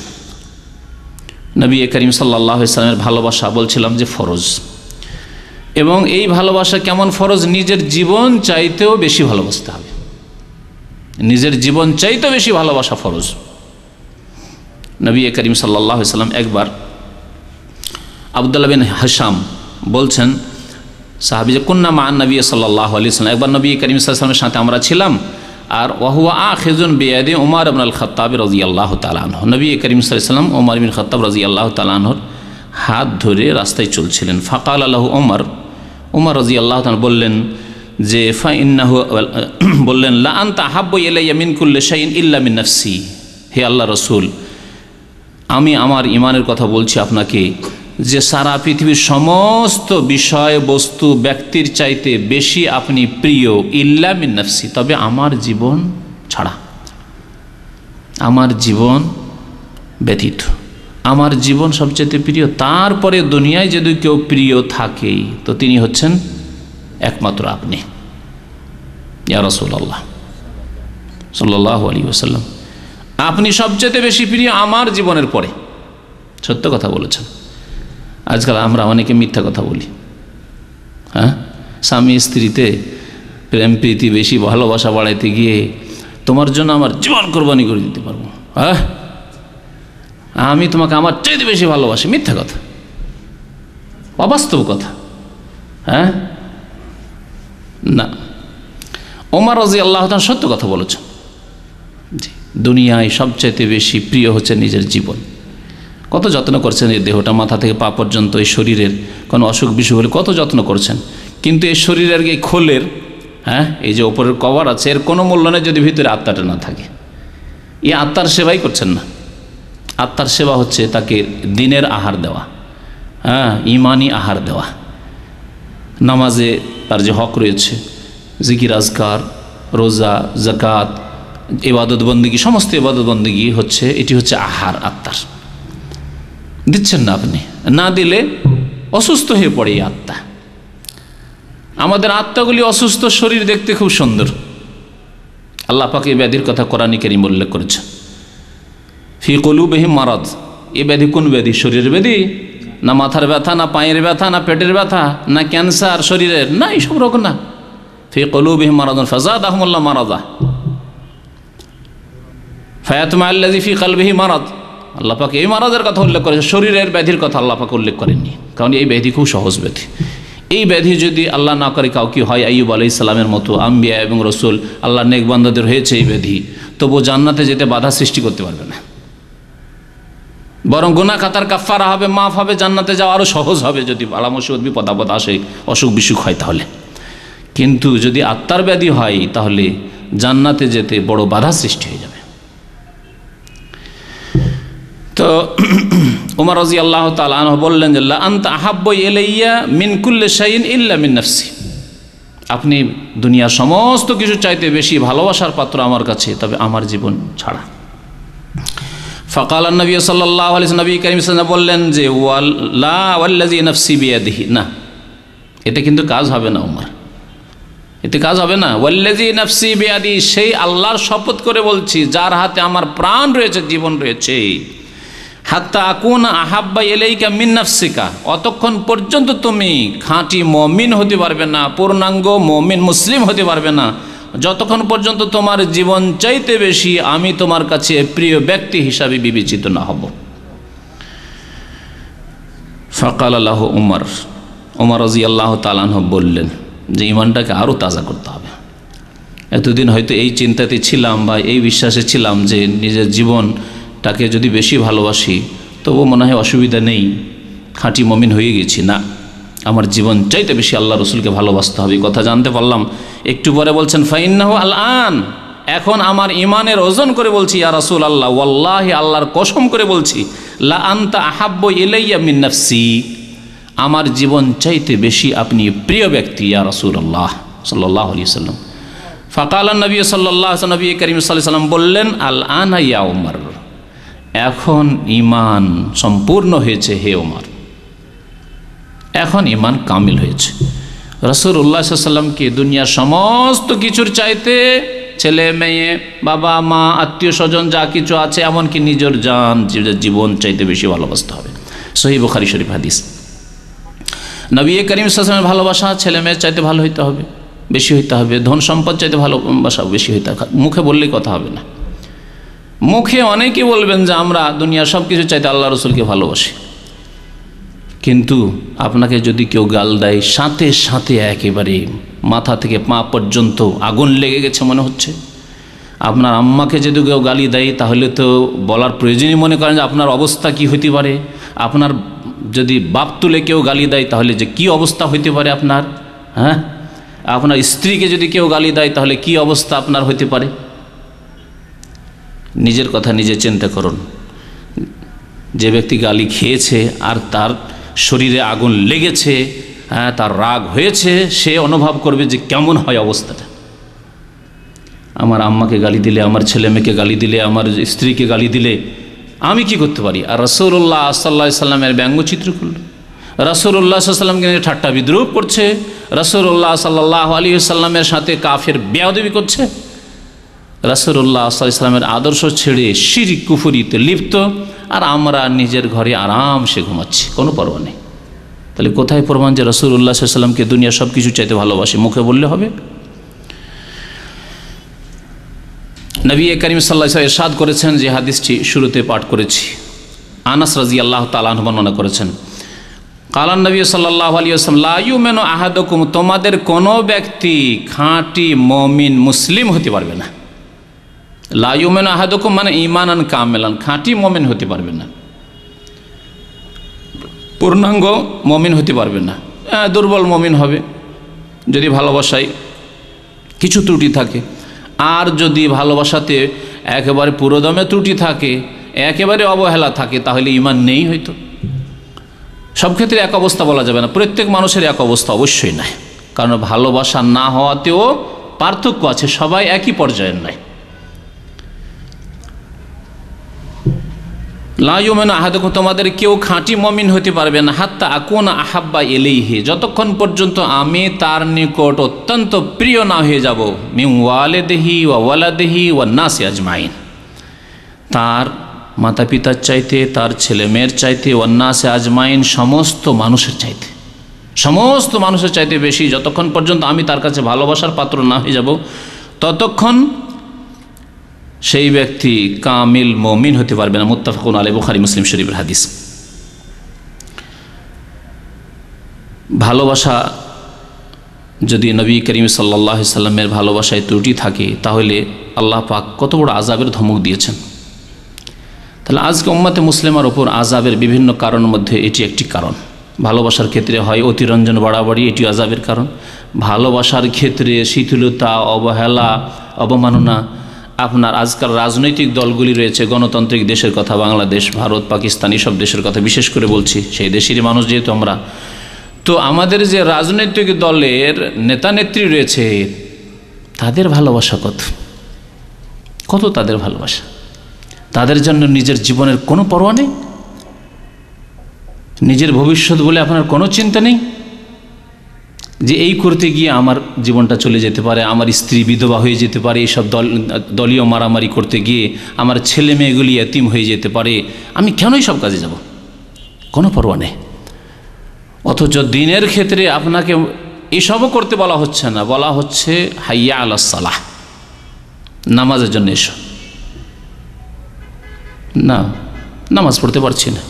নবী করিম সাল্লাল্লাহু আলাইহি ওয়াসাল্লামের ভালোবাসা বলছিলাম যে ফরজ, এবং এই ভালোবাসা কেমন ফরজ? নিজের জীবন চাইতেও বেশি ভালোবাসতে হবে, নিজের জীবন চাইতেও বেশি ভালোবাসা ফরজ। নবী করিম সাল্লাল্লাহু আলাইহি ওয়াসাল্লাম একবার, আব্দুল্লাহ বিন হাশাম বলছেন সাহাবী, যে কুন্না মা নবী সাল্লাল্লাহু আলাইহি ওয়াসাল্লাম, একবার নবী করিম সাল্লাল্লাহু আলাইহি ওয়াসাল্লামের সাথে আমরা ছিলাম, আর ওয়াহুয়া আখিযুন বিয়াদি উমর ইবনে আল খাত্তাব রাদিয়াল্লাহু তাআলা আনহু। নবী করিম সাল্লাল্লাহু আলাইহি ওয়াসাল্লাম উমর ইবনে খাত্তাব রাদিয়াল্লাহু তাআলা আনহুর হাত ধরে রাস্তায় চলছিলেন। ফাকাল লাহু উমর রাদিয়াল্লাহু তাআলা বললেন যে ফাইন্নাহু, বললেন লা আনতা আহাব্বু ইলাইয়া মিন কুল্লি শাইইন ইল্লা মিন নাফসি, হে আল্লাহ রসুল, আমি আমার ইমানের কথা বলছি আপনাকে, যে সারা পৃথিবীর সমস্ত বিষয় বস্তু ব্যক্তির চাইতে বেশি আপনি প্রিয়, ইল্লা মিন নাফসি, তবে আমার জীবন ছাড়া, আমার জীবন ব্যতীত, আমার জীবন সবচেয়ে প্রিয়। তারপরে দুনিয়ায় যদি কেউ প্রিয় থাকে তো তিনি হচ্ছেন একমাত্র আপনি, ইয়া রাসূলুল্লাহ সাল্লাল্লাহু আলাইহি ওয়াসাল্লাম, আপনি সবচেয়ে বেশি প্রিয় আমার জীবনের পরে। সত্য কথা বলেছেন। আজকাল আমরা অনেকে মিথ্যা কথা বলি, হ্যাঁ, স্বামী স্ত্রীতে প্রেম প্রীতি বেশি ভালোবাসা বাড়াইতে গিয়ে তোমার জন্য আমার জীবন কোরবানি করে দিতে পারবো, হ্যাঁ, আমি তোমাকে আমার চাইতে বেশি ভালোবাসি। মিথ্যা কথা, অবাস্তব কথা, হ্যাঁ, না। ওমর রাদিয়াল্লাহু তাআলা সত্য কথা বলেছেন। দুনিয়ায় সবচাইতে বেশি প্রিয় হচ্ছে নিজের জীবন। কত যত্ন করছেন এই দেহটা, মাথা থেকে পা পর্যন্ত, এই শরীরের কোনো অসুখ বিসুখ হলে কত যত্ন করছেন, কিন্তু এই শরীরের এই খোলের, হ্যাঁ, এই যে ওপরের কভার আছে, এর কোনো মূল্য নেই যদি ভিতরে আত্মাটা না থাকে। এই আত্মার সেবাই করছেন না। আত্মার সেবা হচ্ছে তাকে দিনের আহার দেওয়া, হ্যাঁ, ইমানি আহার দেওয়া, নামাজে তার যে হক রয়েছে, জিকির আজকার, রোজা, যাকাত, ইবাদত বন্দেগী, সমস্ত ইবাদত বন্দেগী হচ্ছে, এটি হচ্ছে আহার আত্মার। দিচ্ছেন না আপনি, না দিলে অসুস্থ হয়ে পড়ে এই আত্মা। আমাদের আত্মাগুলি অসুস্থ, শরীর দেখতে খুব সুন্দর। আল্লাহ পাক এই ব্যাধির কথা কোরআনে কারীম উল্লেখ করেছেন, ফি কুলুবিহিম মারাদ। এই ব্যাধি কোন ব্যাধি? শরীরের ব্যাধি না, মাথার ব্যথা না, পায়ের ব্যথা না, পেটের ব্যথা না, ক্যান্সার শরীরের, না, এইসব রোগ না। ফি কুলুবিহিম মারাদুন ফাযাদাহুমুল্লাহু মারাদা ফায়াতমাআল্লাযী ফি কলবিহি মারাদ। আল্লাহ পাক এই মারাদের কথা উল্লেখ করেছে, শরীরের ব্যাধির কথা আল্লাহ পাক উল্লেখ করেননি, কারণ এই ব্যাধি খুব সহজ ব্যাধি। এই ব্যাধি যদি আল্লাহ না করে কাউকে হয়, আইয়ুব আলাইহিস সালামের মতো আম্বিয়া এবং রসুল, আল্লাহ নেক বান্দাদের হয়েছে এই ব্যাধি, তবু জান্নাতে যেতে বাধা সৃষ্টি করতে পারবে না, বরং গুনাহ খাতার কাফারা হবে, মাফ হবে, জান্নাতে যাওয়া আরও সহজ হবে যদি বালা মুসিবত বিপদ আপদ আসে, অসুখ বিসুখ হয় তাহলে। কিন্তু যদি আত্মার ব্যাধি হয় তাহলে জান্নাতে যেতে বড় বাধা সৃষ্টি হয়ে যাবে। তো উমর রাদিয়াল্লাহু তাআলা আনহু বললেন যে লা আনতা আহাব্বু ইলাইয়া মিন কুল্লি শাইইন ইল্লা মিন নাফসি, আপনি দুনিয়ার সমস্ত কিছু চাইতে বেশি ভালোবাসার পাত্র আমার কাছে, তবে আমার জীবন ছাড়া। ফাকাল নবী সাল্লাল্লাহু আলাইহি ওয়াসাল্লাম, নবী কারীম সাল্লাল্লাহু আলাইহি ওয়াসাল্লাম বললেন যে ওয়াল্লা ওয়াল্লাযী নাফসি বিয়াদিহি, না, এতে কিন্তু কাজ হবে না উমর, এতে কাজ হবে না। ওয়াল্লাযী নাফসি বিয়াদিহি, সেই আল্লাহর শপথ করে বলছি যার হাতে আমার প্রাণ রয়েছে, জীবন রয়েছে, হাত্তা আকুনা আহাব্বা ইলাইকা মিন নাফসিকা, অতক্ষণ পর্যন্ত তুমি খাঁটি মুমিন হতে পারবে না, পূর্ণাঙ্গ মুমিন মুসলিম হতে পারবে না, যতক্ষণ পর্যন্ত তোমার জীবন চাইতে বেশি আমি তোমার কাছে প্রিয় ব্যক্তি হিসাবে বিবেচিত না হব। ফাকাল লাহু উমর, উমর রাদিয়াল্লাহু তাআলা আনহু বললেন যে ইমানটাকে আরও তাজা করতে হবে। এতদিন হয়তো এই চিন্তাতে ছিলাম বা এই বিশ্বাসে ছিলাম যে নিজের জীবনটাকে যদি বেশি ভালোবাসি তবু মনে হয় অসুবিধা নেই, খাঁটি মুমিন হয়ে গেছি। না, আমার জীবন চাইতে বেশি আল্লাহ রসুলকে ভালোবাসতে হবে। কথা জানতে পারলাম। একটু পরে বলছেন ফাইন্নাহু আল-আন, এখন আমার ইমানের ওজন করে বলছি ইয়া রাসূলুল্লাহ, ওয়াল্লাহি আল্লাহর কসম করে বলছি, লা আনতা আহাব্বু ইলাইয়া মিন নাফসি, আমার জীবন চাইতে বেশি আপনি প্রিয় ব্যক্তি ইয়া রাসূলুল্লাহ সাল্লাল্লাহু আলাইহি ওয়াসাল্লাম। ফাকাল নবী সাল্লাল্লাহু আলাইহি ওয়াসাল্লাম, নবী করিম সাল্লাল্লাহু আলাইহি ওয়াসাল্লাম বললেন আল আনা ইয়া উমর, এখন ঈমান সম্পূর্ণ হয়েছে হে ওমর, এখন ঈমান কামিল হয়েছে। রাসূলুল্লাহ সাল্লাল্লাহু আলাইহি ওয়াসাল্লামকে দুনিয়ার সমস্ত কিছুর চাইতে, ছেলে মেয়ে বাবা মা আত্মীয় স্বজন যা কিছু আছে, এমনকি নিজের জান জীবন চাইতে বেশি ভালোবাসতে হবে। সহিহ বুখারী শরীফ হাদিস। নবী করিম সাল্লাল্লাহু আলাইহি ওয়াসাল্লামের ভালোবাসা ছেলে মেয়ের চাইতে ভালো হইতে হবে, বেশি হইতে হবে। ধন সম্পদ চাইতে ভালোবাসা বেশি হইতে হবে। মুখে বললেই কথা হবে না। মুখে অনেকেই বলবেন যে আমরা দুনিয়ার সব কিছু চাইতে আল্লাহ রসুলকে ভালোবাসি, কিন্তু আপনাকে যদি কেউ গাল দেয়, সাথে সাথে একেবারে মাথা থেকে পা পর্যন্ত আগুন লেগে গেছে মনে হচ্ছে। আপনার আম্মাকে যদি কেউ গালি দেয়, তাহলে তো বলার প্রয়োজনই মনে করেন যে আপনার অবস্থা কি হইতে পারে। আপনার যদি বাপ তুলে কেউ গালি দেয়, তাহলে যে কি অবস্থা হইতে পারে আপনার। হ্যাঁ, আপনার স্ত্রীকে যদি কেউ গালি দেয়, তাহলে কি অবস্থা আপনার হইতে পারে। নিজের কথা নিজে চিন্তা করুন। যে ব্যক্তি গালি খেয়েছে আর তার শরীরে আগুন লেগেছে, হ্যাঁ, তার রাগ হয়েছে, সে অনুভব করবে যে কেমন হয় অবস্থাটা। আমার আম্মাকে গালি দিলে, আমার ছেলে মেয়েকে গালি দিলে, আমার স্ত্রীকে গালি দিলে আমি কি করতে পারি। আর রাসূলুল্লাহ সাল্লাল্লাহু আলাইহি সাল্লামের ব্যঙ্গচিত্র করল, রাসূলুল্লাহ সাল্লাল্লাহু আলাইহি সাল্লামকে নিয়ে ঠাট্টা বিদ্রূপ করছে, রাসূলুল্লাহ সাল্লাল্লাহু আলাইহি সাল্লামের সাথে কাফের বেয়াদবি করছে, রাসূলুল্লাহ সাল্লাল্লাহু আলাইহি সাল্লামের আদর্শ ছেড়ে শিরক কুফরিতে লিপ্ত, আর আমরা নিজের ঘরে আরামসে ঘুমাচ্ছি, কোনো পরোয়া নেই। তাহলে কোথায় প্রমাণ যে রাসূলুল্লাহ সাল্লাল্লাহু আলাইহি সাল্লামকে দুনিয়া সব কিছু চাইতে ভালোবাসি? মুখে বললে হবে? নবী করিম সাল্লাল্লাহু আলাইহি ওয়াসাল্লাম ইরশাদ করেছেন, যে হাদিসটি শুরুতে পাঠ করেছি, আনাস রাদিয়াল্লাহু তাআলা আনহু বর্ণনা করেছেন, কালান নবী সাল্লাল্লাহু আলাইহি ওয়াসাল্লাম লা ইউমিনু আহাদুকুম, তোমাদের কোনো ব্যক্তি খাঁটি মুমিন মুসলিম হতে পারবে না। লা ইউমিনু আহাদুকুম মানে ঈমানান কামিলান, খাঁটি মুমিন হতে পারবে না, পূর্ণাঙ্গ মুমিন হতে পারবে না, দুর্বল মুমিন হবে যদি ভালোবাসায় কিছু ত্রুটি থাকে। আর যদি ভালোবাসাতে একেবারে পুরোদমে ত্রুটি থাকে, একেবারে অবহেলা থাকে, তাহলে ঈমান নেই হয়তো। সব ক্ষেত্রে এক অবস্থা বলা যাবে না, প্রত্যেক মানুষের এক অবস্থা অবশ্যই নাই, কারণ ভালোবাসা না হওয়াতেও পার্থক্য আছে, সবাই একই পর্যায়ের নয়। লা ইউমিনু আহাদুকুম, তোমাদের কেউ খাঁটি মুমিন হতে পারবে না, হাত্তা আকুনা আহাব্বা ইলাইহি, যতক্ষণ পর্যন্ত আমি তার নিকট অত্যন্ত প্রিয় না হয়ে যাব, মিন ওয়ালিদিহি ওয়া ওয়ালাদিহি ওয়ান নাসি আজমাইন, তার মাতা পিতার চাইতে, তার ছেলে মেয়ের চাইতে, ওয়ান নাসি আজমাইন, সমস্ত মানুষের চাইতে, সমস্ত মানুষের চাইতে বেশি যতক্ষণ পর্যন্ত আমি তার কাছে ভালোবাসার পাত্র না হয়ে যাব, ততক্ষণ সেই ব্যক্তি কামিল মুমিন হতে পারবে না। মুত্তাফাকুন আলাইহি, বুখারী মুসলিম শরীফের হাদিস। ভালোবাসা যদি নবী করিম সাল্লাল্লাহু আলাইহি সাল্লামের ভালোবাসায় ত্রুটি থাকে, তাহলে আল্লাহ পাক কত বড় আযাবের ধমক দিয়েছেন। তাহলে আজকে উম্মতে মুসলিমার ওপর আযাবের বিভিন্ন কারণের মধ্যে এটি একটি কারণ। ভালোবাসার ক্ষেত্রে হয় অতিরঞ্জন বাড়াবাড়ি, এটি আযাবের কারণ। ভালোবাসার ক্ষেত্রে শিথিলতা, অবহেলা, অবমাননা। আপনার আজকাল রাজনৈতিক দলগুলি রয়েছে, গণতান্ত্রিক দেশের কথা, বাংলাদেশ, ভারত, পাকিস্তান, সব দেশের কথা বিশেষ করে বলছি, সেই দেশেরই মানুষ যেহেতু আমরা, তো আমাদের যে রাজনৈতিক দলের নেতা নেত্রী রয়েছে, তাদের ভালোবাসা কত কত তাদের ভালোবাসা, তাদের জন্য নিজের জীবনের কোনো পরোয়া নেই, নিজের ভবিষ্যৎ বলে আপনার কোনো চিন্তা নেই, যে এই করতে গিয়ে আমার জীবনটা চলে যেতে পারে, আমার স্ত্রী বিধবা হয়ে যেতে পারে, এইসব দলীয় মারামারি করতে গিয়ে আমার ছেলে মেয়েগুলি এতিম হয়ে যেতে পারে, আমি কেনই সব কাজে যাব, কোনো পরোয়া নেই। অথচ দিনের ক্ষেত্রে আপনাকে এসবও করতে বলা হচ্ছে না, বলা হচ্ছে হাইয়া আলাস সালাহ, নামাজের জন্য এসো। না, নামাজ পড়তে পারছি না।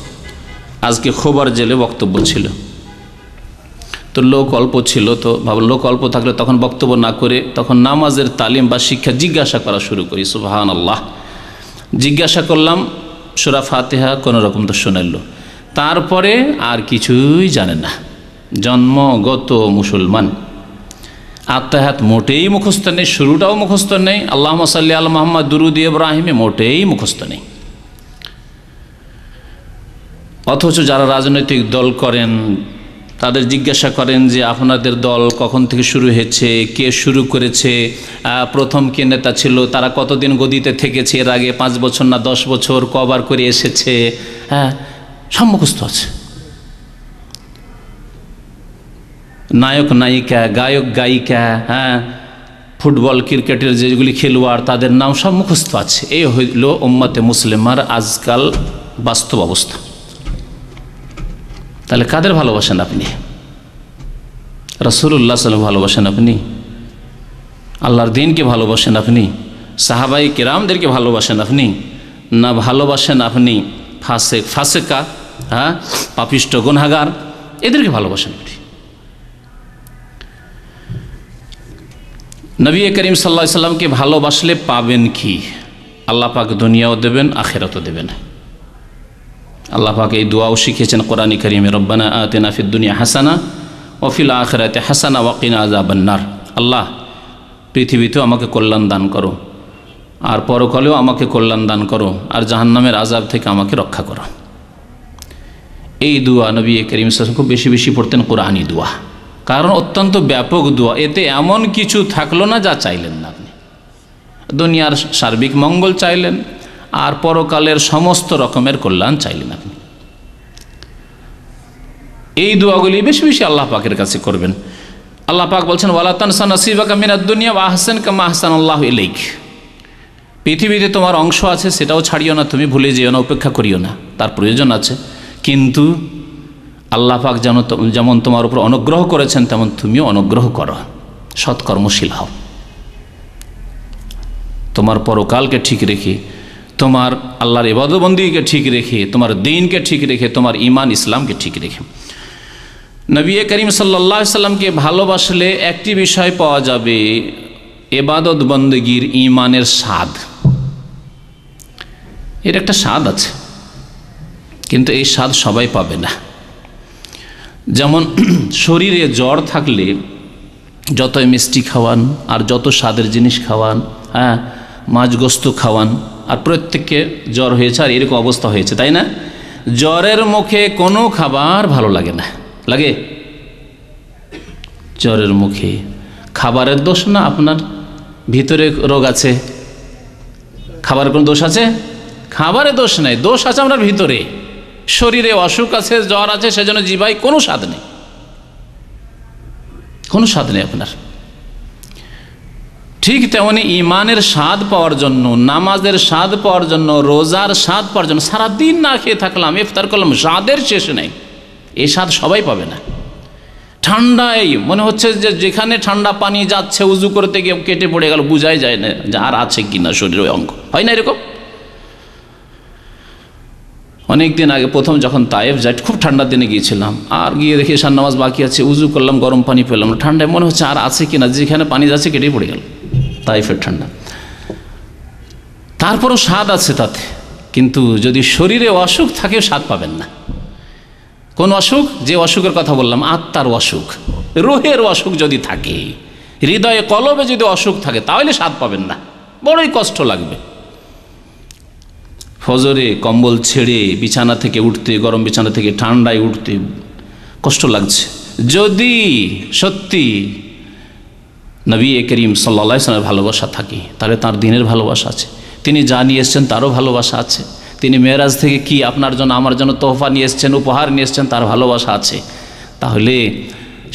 আজকে খোবার জেলে বক্তব্য ছিল, তো লোক অল্প ছিল, তো ভাবলাম লোক অল্প থাকলে তখন বক্তব্য না করে তখন নামাজের তালিম বা শিক্ষা জিজ্ঞাসা করা শুরু করি। সুবহানাল্লাহ, জিজ্ঞাসা করলাম সূরা ফাতিহা কোনো রকম তো শোনাইল, তারপরে আর কিছুই জানে না, জন্মগত মুসলমান। আত্তাহাত মোটেই মুখস্থ নেই, শুরুটাও মুখস্থ নেই, আল্লাহুম্মা সাল্লি আলা মুহাম্মাদ দুরুদ ইব্রাহিমে মোটেই মুখস্থ নেই। অথচ যারা রাজনৈতিক দল করেন তাদের জিজ্ঞাসা করেন যে আপনাদের দল কখন থেকে শুরু হয়েছে, কে শুরু করেছে, প্রথম কে নেতা ছিল, তারা কতদিন গদিতে থেকেছে, এর আগে 5 বছর না 10 বছর, কবার করে এসেছে, সব মুখস্থ আছে। নায়ক নায়িকা, গায়ক গায়িকা, ফুটবল ক্রিকেটের যেগুলি খেলোয়াড় তাদের নাম সব মুখস্থ আছে। এই হইল উম্মতে মুসলিমার আজকাল বাস্তব অবস্থা। তাহলে কাদের ভালোবাসেন আপনি? রাসূলুল্লাহ সাল্লাল্লাহু আলাইহি ওয়াসাল্লাম ভালোবাসেন আপনি? আল্লাহর দ্বীনকে ভালোবাসেন আপনি? সাহাবায়ে কেরামদেরকে ভালোবাসেন আপনি? না ভালোবাসেন আপনি ফাসেক, ফাসেকা, পাপিষ্ট, গুনাহগার, এদেরকে ভালোবাসেন আপনি? নবী করিম সাল্লাল্লাহু আলাইহি ওয়াসাল্লামকে ভালোবাসলে পাবেন কি? আল্লাহ পাক দুনিয়াও দেবেন, আখিরাতও দেবেন। আল্লাহ পাক এই দোয়াও শিখিয়েছেন কোরআনে কারিমে, রব্বানা আতিনা ফিদ দুনিয়া হাসানা ওয়া ফিল আখিরাতি হাসানা ওয়া কিনা আযাবান নার। আল্লাহ, পৃথিবীতেও আমাকে কল্যাণ দান করো, আর পরকালেও আমাকে কল্যাণ দান করো, আর জাহান্নামের আযাব থেকে আমাকে রক্ষা করো। এই দোয়া নবী করিম সাল্লাল্লাহু আলাইহি ওয়াসাল্লাম খুব বেশি বেশি পড়তেন, কোরআনী দোয়া, কারণ অত্যন্ত ব্যাপক দোয়া। এতে এমন কিছু থাকলো না যা চাইলেন না আপনি। দুনিয়ার সার্বিক মঙ্গল চাইলেন, আর পরকালের সমস্ত রকমের কল্যাণ চাইলেন আপনি। এই দোয়াগুলি বেশি বেশি আল্লাহ পাকের কাছে করবেন। আল্লাহ পাক বলছেন, ওয়ালা তানসা নাসিবাকা মিনাদ দুনিয়া ওয়া আহসিন কামা আহসানাল্লাহু ইলাইক। পৃথিবীতে তোমার অংশ আছে, সেটাও ছাড়িও না, তুমি ভুলে যেও না, উপেক্ষা করিও না, তার প্রয়োজন আছে। কিন্তু আল্লাহ পাক যেমন তোমার উপর অনুগ্রহ করেছেন, তেমন তুমিও অনুগ্রহ করো, সৎকর্মশীল হও। তোমার পরকালকে ঠিক রেখে, তোমার আল্লাহর ইবাদত বন্দেগীকে ঠিক রেখে, তোমার দ্বীনকে ঠিক রেখে, তোমার ঈমান ইসলামকে ঠিক রেখে। নবী করিম সাল্লাল্লাহু আলাইহি ওয়াসাল্লামকে ভালোবাসলে একটি বিষয় পাওয়া যাবে, ইবাদত বন্দেগীর ঈমানের স্বাদ। এর একটা স্বাদ আছে, কিন্তু এই স্বাদ সবাই পাবে না। যেমন শরীরে জ্বর থাকলে যতই মিষ্টি খাওয়ান, আর যত স্বাদের জিনিস খাওয়ান, মাছ গোস্ত খাওয়ান, আর প্রত্যেককে জ্বর হয়েছে, আর এরকম অবস্থা হয়েছে, তাই না? জ্বরের মুখে কোনো খাবার ভালো লাগে না, লাগে? জ্বরের মুখে খাবারের দোষ না, আপনার ভিতরে রোগ আছে? খাবারের কোনো দোষ আছে? খাবারের দোষ নেই, দোষ আছে আপনার ভিতরে। শরীরে অসুখ আছে, জ্বর আছে, সেজন্য জিভায় কোনো স্বাদ নেই, কোনো স্বাদ নেই আপনার। ঠিক তেমনি ঈমানের স্বাদ পাওয়ার জন্য, নামাজের স্বাদ পাওয়ার জন্য, রোজার স্বাদ পাওয়ার জন্য সারাদিন না খেয়ে থাকলাম, ইফতার করলাম, স্বাদের শেষ নেই। এই স্বাদ সবাই পাবে না। ঠান্ডায় মনে হচ্ছে যে যেখানে ঠান্ডা পানি যাচ্ছে, উজু করতে গিয়ে কেটে পড়ে গেল, বোঝাই যায় না যে আর আছে কিনা শরীরে অঙ্গ, হয় না এরকম? অনেক দিন আগে প্রথম যখন তায়েফ যাই, খুব ঠান্ডার দিনে গিয়েছিলাম, আর গিয়ে দেখি এশার নামাজ বাকি আছে, উজু করলাম, গরম পানি পেলাম, ঠান্ডায় মনে হচ্ছে আর আছে কিনা, যেখানে পানি যাচ্ছে কেটেই পড়ে গেল। তায়েফের ঠান্ডা, তারপরও স্বাদ আছে তাতে, কিন্তু যদি শরীরে অসুখ থাকে স্বাদ পাবেন না। কোন অসুখ? যে অসুখের কথা বললাম, আত্মার অসুখ, রুহের অসুখ যদি থাকে, হৃদয়ে কলবে যদি অসুখ থাকে, তাহলে স্বাদ পাবেন না, বড়ই কষ্ট লাগবে। ফজরে কম্বল ছেড়ে বিছানা থেকে উঠতে, গরম বিছানা থেকে ঠান্ডায় উঠতে কষ্ট লাগছে। যদি সত্যি নবী করিম সাল্লাল্লাহু আলাইহি ওয়াসাল্লামের ভালোবাসা থাকে, তাহলে তার দ্বীনের ভালোবাসা আছে, তিনি যা নিয়ে এসছেন তারও ভালোবাসা আছে, তিনি মেরাজ থেকে কি আপনার জন্য আমার জন্য তোহফা নিয়ে এসছেন, উপহার নিয়ে এসছেন, তার ভালোবাসা আছে। তাহলে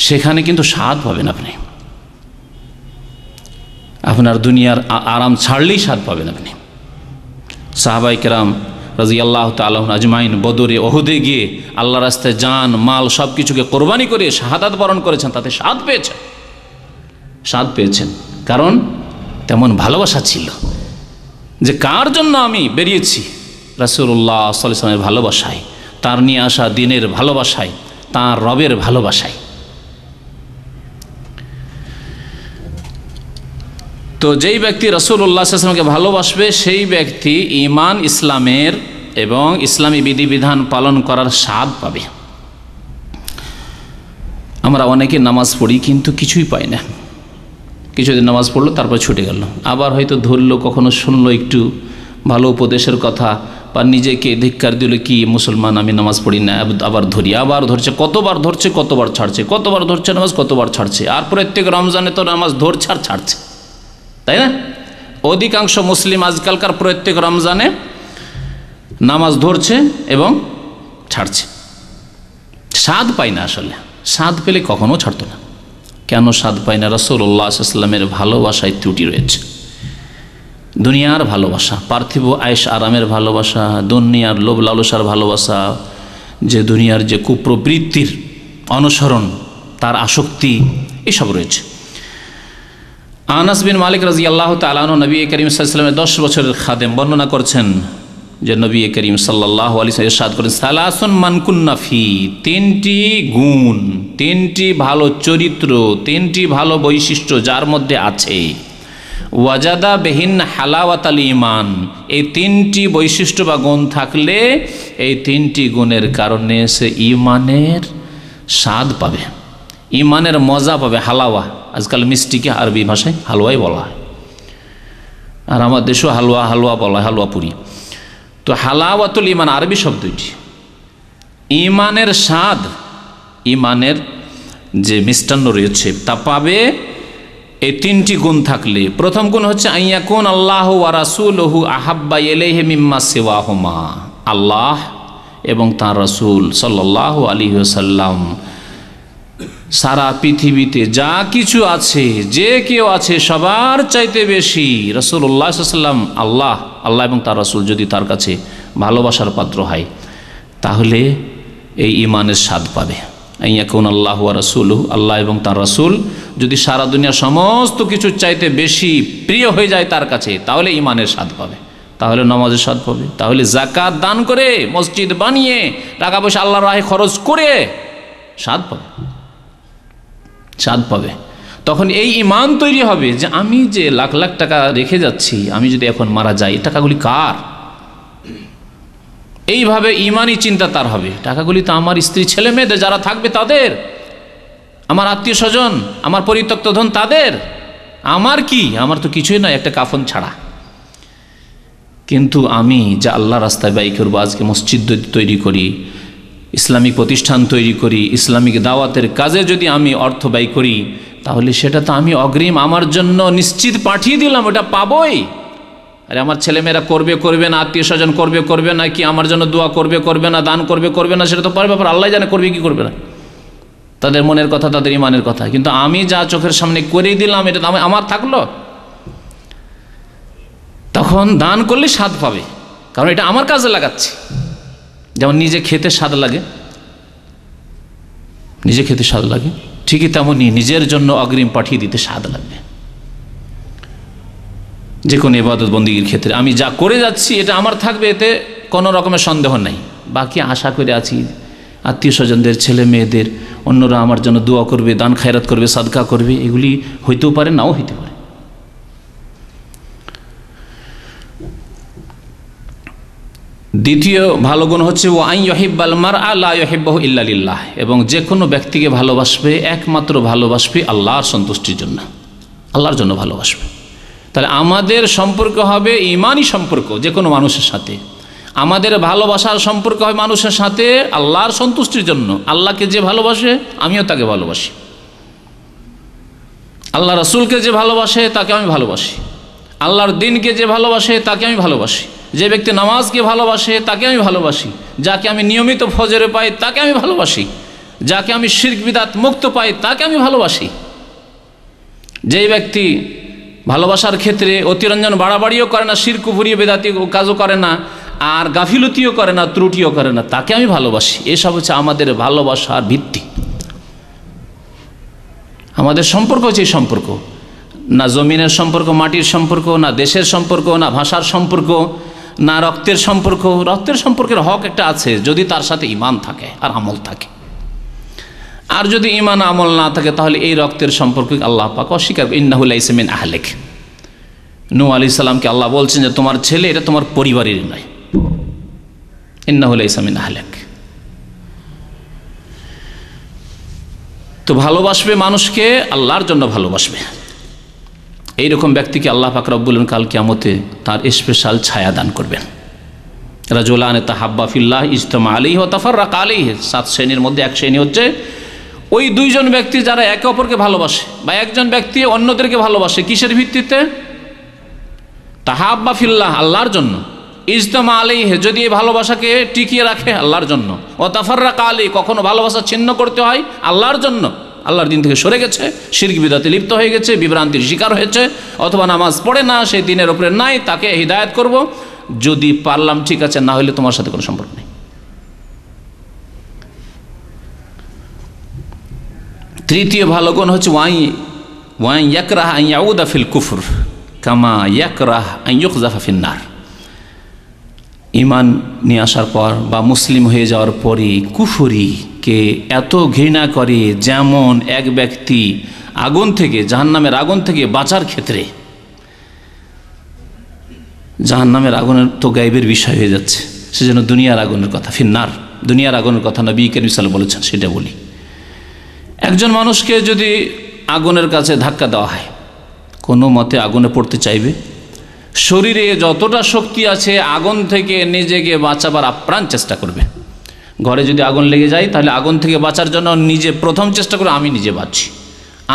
সেখানে কিন্তু স্বাদ পাবেন আপনি। আপনার দুনিয়ার আরাম ছাড়লেই স্বাদ পাবেন আপনি। সাহাবায়ে কেরাম রাদিয়াল্লাহু তাআলা আজমাইন বদরে, ওহুদে গিয়ে আল্লাহর রাস্তায় জান মাল সব কিছুকে কোরবানি করে শাহাদাত বরণ করেছেন, তাতে স্বাদ পেয়েছেন, স্বাদ পেয়েছেন। কারণ তেমন ভালোবাসা ছিল যে কার জন্য আমি বেরিয়েছি, রাসূলুল্লাহ সাল্লাল্লাহু আলাইহি ওয়াসাল্লামের ভালোবাসায়, তার নিয়ে আসা দ্বীনের ভালোবাসায়, তার রবের ভালোবাসায়। তো যেই ব্যক্তি রাসূলুল্লাহ সাল্লাল্লাহু আলাইহি ওয়াসাল্লামকে ভালোবাসবে, সেই ব্যক্তি ঈমান ইসলামের এবং ইসলামী বিধিবিধান পালন করার স্বাদ পাবে। আমরা অনেকে নামাজ পড়ি কিন্তু কিছুই পাই না, কিছুদিন নামাজ পড়লো তারপর ছুটে গেল, আবার হয়তো ধরলো, কখনো শুনলো একটু ভালো উপদেশের কথা, বা নিজেকে ধিক্কার দিল, কি মুসলমান, আমি নামাজ পড়ি না, আবার ধরি, আবার ধরছে, কতবার ধরছে, কতবার ছাড়ছে, কতবার ধরছে নামাজ, কতবার ছাড়ছে, আর প্রত্যেক রমজানে তো নামাজ ধরছে আর ছাড়ছে, তাই না? অধিকাংশ মুসলিম আজকালকার প্রত্যেক রমজানে নামাজ ধরছে এবং ছাড়ছে। স্বাদ পায় না, আসলে স্বাদ পেলে কখনো ছাড়তো না। কেন স্বাদ পায় না? রাসূলুল্লাহ সাল্লাল্লাহু আলাইহি ওয়াসাল্লামের ভালোবাসায় ত্রুটি রয়েছে। দুনিয়ার ভালোবাসা, পার্থিব আয়েশ আরামের ভালোবাসা, দুনিয়ার লোভ লালসার ভালোবাসা, যে দুনিয়ার যে কুপ্রবৃত্তির অনুসরণ, তার আসক্তি, এসব রয়েছে। আনাস বিন মালিক রাদিয়াল্লাহু তাআলা আনহু নবী করিম সাল্লাল্লাহু আলাইহি ওয়াসাল্লামের 10 বছরের খাদেম বর্ণনা করছেন যে নবী করিম সাল্লাল্লাহু আলাইহি ওয়াসাল্লাম ইরশাদ করেন, সালাসুন মান কুন্না ফি, 3টি গুণ, 3টি ভালো চরিত্র, 3টি ভালো বৈশিষ্ট্য যার মধ্যে আছে, ওয়াজাদা বেহিন হালাওয়াতাল ঈমান, এই 3টি বৈশিষ্ট্য বা গুণ থাকলে এই 3টি গুণের কারণে সে ঈমানের স্বাদ পাবে, ঈমানের মজা পাবে। হালাওয়া, আজকাল মিষ্টিকে আরবি ভাষায় হালুয়াই বলা হয়, আর আমার দেশেও হালুয়া হালুয়া বলা হয়, হালুয়া পুরি। তো হালাওয়াতুল ঈমান আরবি শব্দটি, ঈমানের স্বাদ, ঈমানের যে মিষ্টান্ন রয়েছে তা পাবে এই 3টি গুণ থাকলে। প্রথম গুণ হচ্ছে আইয়াকুন আল্লাহু ওয়া রাসূলুহু আহাব্বা ইলাইহি মিম্মা সিওয়াহুমা, আল্লাহ এবং তার রাসূল সাল্লাল্লাহু আলাইহি ওয়াসাল্লাম সারা পৃথিবীতে যা কিছু আছে, যে কেউ আছে, সবার চাইতে বেশি রাসূলুল্লাহ সাল্লাল্লাহু আলাইহি ওয়াসাল্লাম, আল্লাহ এবং তার রাসূল যদি তার কাছে ভালোবাসার পাত্র হয়, তাহলে এই ঈমানের স্বাদ পাবে। আইয়াকুন আল্লাহু ওয়া রাসূলুহু, আল্লাহ এবং তার রাসূল যদি সারা দুনিয়ার সমস্ত কিছুর চাইতে বেশি প্রিয় হয়ে যায় তার কাছে, তাহলে ঈমানের স্বাদ পাবে, তাহলে নামাজের স্বাদ পাবে, তাহলে যাকাত দান করে, মসজিদ বানিয়ে, টাকা পয়সা আল্লাহর রাহে খরচ করে স্বাদ পাবে, স্বাদ পাবে। তখন এই ঈমান তৈরি হবে যে আমি যে লাখ লাখ টাকা রেখে যাচ্ছি, আমি যদি এখন মারা যাই, টাকাগুলি কার? এইভাবে ঈমানি চিন্তা তার হবে, টাকাগুলি তো আমার স্ত্রী ছেলে মেয়েদের যারা থাকবে তাদের, আমার আত্মীয় স্বজন, আমার পরিত্যক্ত ধন তাদের, আমার কি? আমার তো কিছুই নয়, একটা কাফন ছাড়া। কিন্তু আমি যা আল্লাহ রাস্তায় ব্যয় করবো, আজকে মসজিদ তৈরি করি, ইসলামিক প্রতিষ্ঠান তৈরি করি, ইসলামিক দাওয়াতের কাজে যদি আমি অর্থ ব্যয় করি, তাহলে সেটা তো আমি অগ্রিম আমার জন্য নিশ্চিত পাঠিয়ে দিলাম, ওটা পাবই। আরে আমার ছেলেমেয়েরা করবে করবে না, আত্মীয় স্বজন করবে করবে না, কি আমার জন্য দোয়া করবে করবে না, দান করবে করবে না, সেটা তো পরের ব্যাপার, আল্লাহ জানে করবে কি করবে না, তাদের মনের কথা, তাদের ঈমানের কথা। কিন্তু আমি যা চোখের সামনে করেই দিলাম, এটা তো আমার থাকলো, তখন দান করলে স্বাদ পাবে, কারণ এটা আমার কাজে লাগাচ্ছি। যেমন নিজে খেতে স্বাদ লাগে, নিজে খেতে স্বাদ লাগে, ঠিকই তেমনই নিজের জন্য অগ্রিম পাঠিয়ে দিতে স্বাদ লাগবে। যে কোনো ইবাদত বন্দেগীর ক্ষেত্রে আমি যা করে যাচ্ছি এটা আমার থাকবে, এতে কোনো রকমের সন্দেহ নাই। বাকি আশা করে আছি আত্মীয় স্বজনদের, ছেলে মেয়েদের, অন্যরা আমার জন্য দোয়া করবে, দান খায়রাত করবে, সাদকা করবে, এগুলি হইতেও পারে, নাও হইতে পারে। দ্বিতীয় ভালো গুণ হচ্ছে ও আন ইউহিব্বাল মারআ লা ইউহিব্বুহু ইল্লা লিল্লাহ, এবং যে কোনো ব্যক্তিকে ভালোবাসবে একমাত্র ভালোবাসবে আল্লাহর সন্তুষ্টির জন্য, আল্লাহর জন্য ভালোবাসবে। তাহলে আমাদের সম্পর্ক হবে ঈমানি সম্পর্ক যে কোনো মানুষের সাথে, আমাদের ভালোবাসার সম্পর্ক হয় মানুষের সাথে আল্লাহর সন্তুষ্টির জন্য। আল্লাহকে যে ভালোবাসে আমিও তাকে ভালোবাসি, আল্লাহ রাসূলকে যে ভালোবাসে তাকে আমি ভালোবাসি, আল্লাহর দ্বীনকে যে ভালোবাসে তাকে আমি ভালোবাসি, যে ব্যক্তি নামাজকে ভালোবাসে তাকে আমি ভালোবাসি, যাকে আমি নিয়মিত ফজরে পাই তাকে আমি ভালোবাসি, যাকে আমি শিরক বিদআত মুক্ত পাই তাকে আমি ভালোবাসি। যেই ব্যক্তি ভালোবাসার ক্ষেত্রে অতিরঞ্জন বাড়াবাড়িও করে না, শিরক কুফরি বেদাতি কাজও করে না, আর গাফিলতিও করে না, ত্রুটিও করে না, তাকে আমি ভালোবাসি। এসব হচ্ছে আমাদের ভালোবাসার ভিত্তি। আমাদের সম্পর্ক হচ্ছে এই সম্পর্ক, না জমিনের সম্পর্ক, মাটির সম্পর্ক, না দেশের সম্পর্ক, না ভাষার সম্পর্ক, না রক্তের সম্পর্ক। রক্তের সম্পর্কের হক একটা আছে যদি তার সাথে ঈমান থাকে আর আমল থাকে, আর যদি ঈমান আমল না থাকে তাহলে এই রক্তের সম্পর্ক আল্লাহ পাক অস্বীকার। ইন্নাহু লাইসা মিন আহলিক, নূহ আলাইহিস সালামকে আল্লাহ বলছেন যে তোমার ছেলে এটা তোমার পরিবারের নয়, ইন্নাহু লাইসা মিন আহলিক। তো ভালোবাসবে মানুষকে আল্লাহর জন্য ভালোবাসবে, এইরকম ব্যক্তিকে আল্লাহ পাক রব্বুল আলামিন কাল কিয়ামতে তার স্পেশাল ছায়া দান করবেন। রাজুলান তাহাব্বা ফিল্লাহ ইজতামা আলাইহি ওয়া তাফাররাকা আলাইহি, 7 শ্রেণীর মধ্যে এক শ্রেণী হচ্ছে ওই দুইজন ব্যক্তি যারা একে অপরকে ভালোবাসে, বা একজন ব্যক্তি অন্যদেরকে ভালোবাসে। কিসের ভিত্তিতে? তাহাব্বা ফিল্লাহ, আল্লাহর জন্য। ইজতামা আলাইহি, যদি এই ভালোবাসাকে টিকিয়ে রাখে আল্লাহর জন্য। ওয়া তাফাররাকা আলাইহি, কখনো ভালোবাসা ছিন্ন করতে হয় আল্লাহর জন্য, আল্লাহর দিন থেকে সরে গেছে, শিরক বিদআতে লিপ্ত হয়ে গেছে, বিভ্রান্তির শিকার হয়েছে, অথবা নামাজ পড়ে না, সেই দিনের উপরে নাই, তাকে হিদায়াত করব। যদি পারলাম ঠিক আছে, না হলে তোমার সাথে কোনো সম্পর্ক নেই। তৃতীয় ভালো গুণ হচ্ছে ওয়াই ইয়াকরাহ আন ইয়াউদা ফিল কুফর কামা ইয়াকরাহ আন ইউকযাফা ফিন নার। ঈমান নিয়ে আসার পর বা মুসলিম হয়ে যাওয়ার পরে কুফরিকে এত ঘৃণা করে, যেমন এক ব্যক্তি আগুন থেকে, জাহান্নামের আগুন থেকে বাঁচার ক্ষেত্রে, জাহান্নামের আগুনের তো গায়েবের বিষয় হয়ে যাচ্ছে, সেজন্য দুনিয়ার আগুনের কথা, ফিন্নার, দুনিয়ার আগুনের কথা নবী করিম সাল্লাল্লাহু আলাইহি ওয়াসাল্লাম বলেছেন, সেটা বলি। একজন মানুষকে যদি আগুনের কাছে ধাক্কা দেওয়া হয়, কোনো মতে আগুনে পড়তে চাইবে, শরীরে যতটা শক্তি আছে আগুন থেকে নিজেকে বাঁচাবার আপ্রাণ চেষ্টা করবে। ঘরে যদি আগুন লেগে যায়, তাহলে আগুন থেকে বাঁচার জন্য নিজে প্রথম চেষ্টা করে আমি নিজে বাঁচি,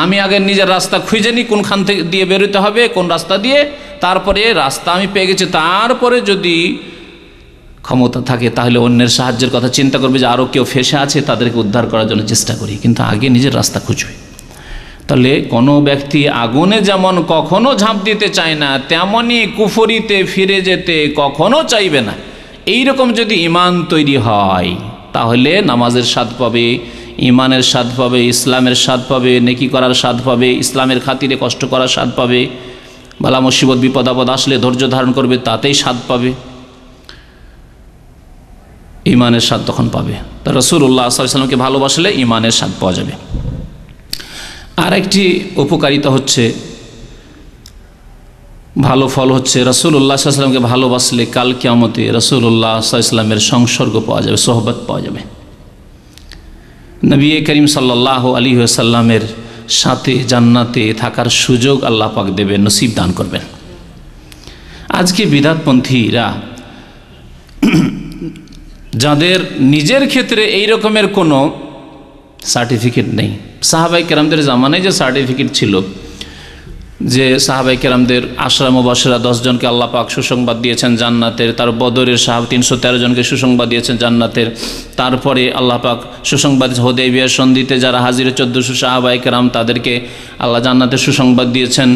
আমি আগে নিজের রাস্তা খুঁজে নিই, কোনখান থেকে দিয়ে বেরোতে হবে, কোন রাস্তা দিয়ে, তারপরে রাস্তা আমি পেয়ে গেছি, তারপরে যদি ক্ষমতা থাকে তাহলে অন্যের সাহায্যের কথা চিন্তা করবে, যে আরও কেউ ফেসে আছে তাদেরকে উদ্ধার করার জন্য চেষ্টা করি, কিন্তু আগে নিজের রাস্তা খুঁজবে। তাহলে কোনো ব্যক্তি আগুনে যেমন কখনো ঝাঁপ দিতে চায় না, তেমনি কুফরিতে ফিরে যেতে কখনো চাইবে না। এইরকম যদি ঈমান তৈরি হয়, তাহলে নামাজের স্বাদ পাবে, ঈমানের স্বাদ পাবে, ইসলামের স্বাদ পাবে, নেকি করার স্বাদ পাবে, ইসলামের খাতিরে কষ্ট করার স্বাদ পাবে, বালা মুসিবত বিপদ আপদ আসলে ধৈর্য ধারণ করবে, তাতেই স্বাদ পাবে, ঈমানের স্বাদ তখন পাবে। তা রাসূলুল্লাহ সাল্লাল্লাহু আলাইহি ওয়াসাল্লামকে ভালোবাসলে ঈমানের স্বাদ পাওয়া যাবে। আর একটি উপকারিতা হচ্ছে, ভালো ফল হচ্ছে, রাসূলুল্লাহ সাল্লাল্লাহু আলাইহি ওয়াসাল্লামকে ভালোবাসলে কাল কিয়ামতে রাসূলুল্লাহ সাল্লাল্লাহু আলাইহি ওয়াসাল্লামের সংসর্গ পাওয়া যাবে, সোহবত পাওয়া যাবে। নবী করিম সাল্লাল্লাহু আলাইহি ওয়াসাল্লামের সাথে জান্নাতে থাকার সুযোগ আল্লাহ পাক দেবেন, নসিব দান করবেন। আজকে বিদআতপন্থীরা, যাদের নিজের ক্ষেত্রে এই রকমের কোনো সার্টিফিকেট নেই, সাহাবায়ে কেরামদের জামানায় যে সার্টিফিকেট ছিল, যে সাহাবায়ে কেরামদের আশরা মুবাশশিরা 10 জনকে আল্লাহ পাক সুসংবাদ দিয়েছেন জান্নাতের, তার বদরের সাহাবা 313 জনকে সুসংবাদ দিয়েছেন জান্নাতের, তারপরে আল্লাহ পাক সুসংবাদ হুদাইবিয়ার সন্ধিতে যারা হাজির 1400 সাহাবায়ে কেরাম, তাদেরকে আল্লাহ জান্নাতের সুসংবাদ দিয়েছেন।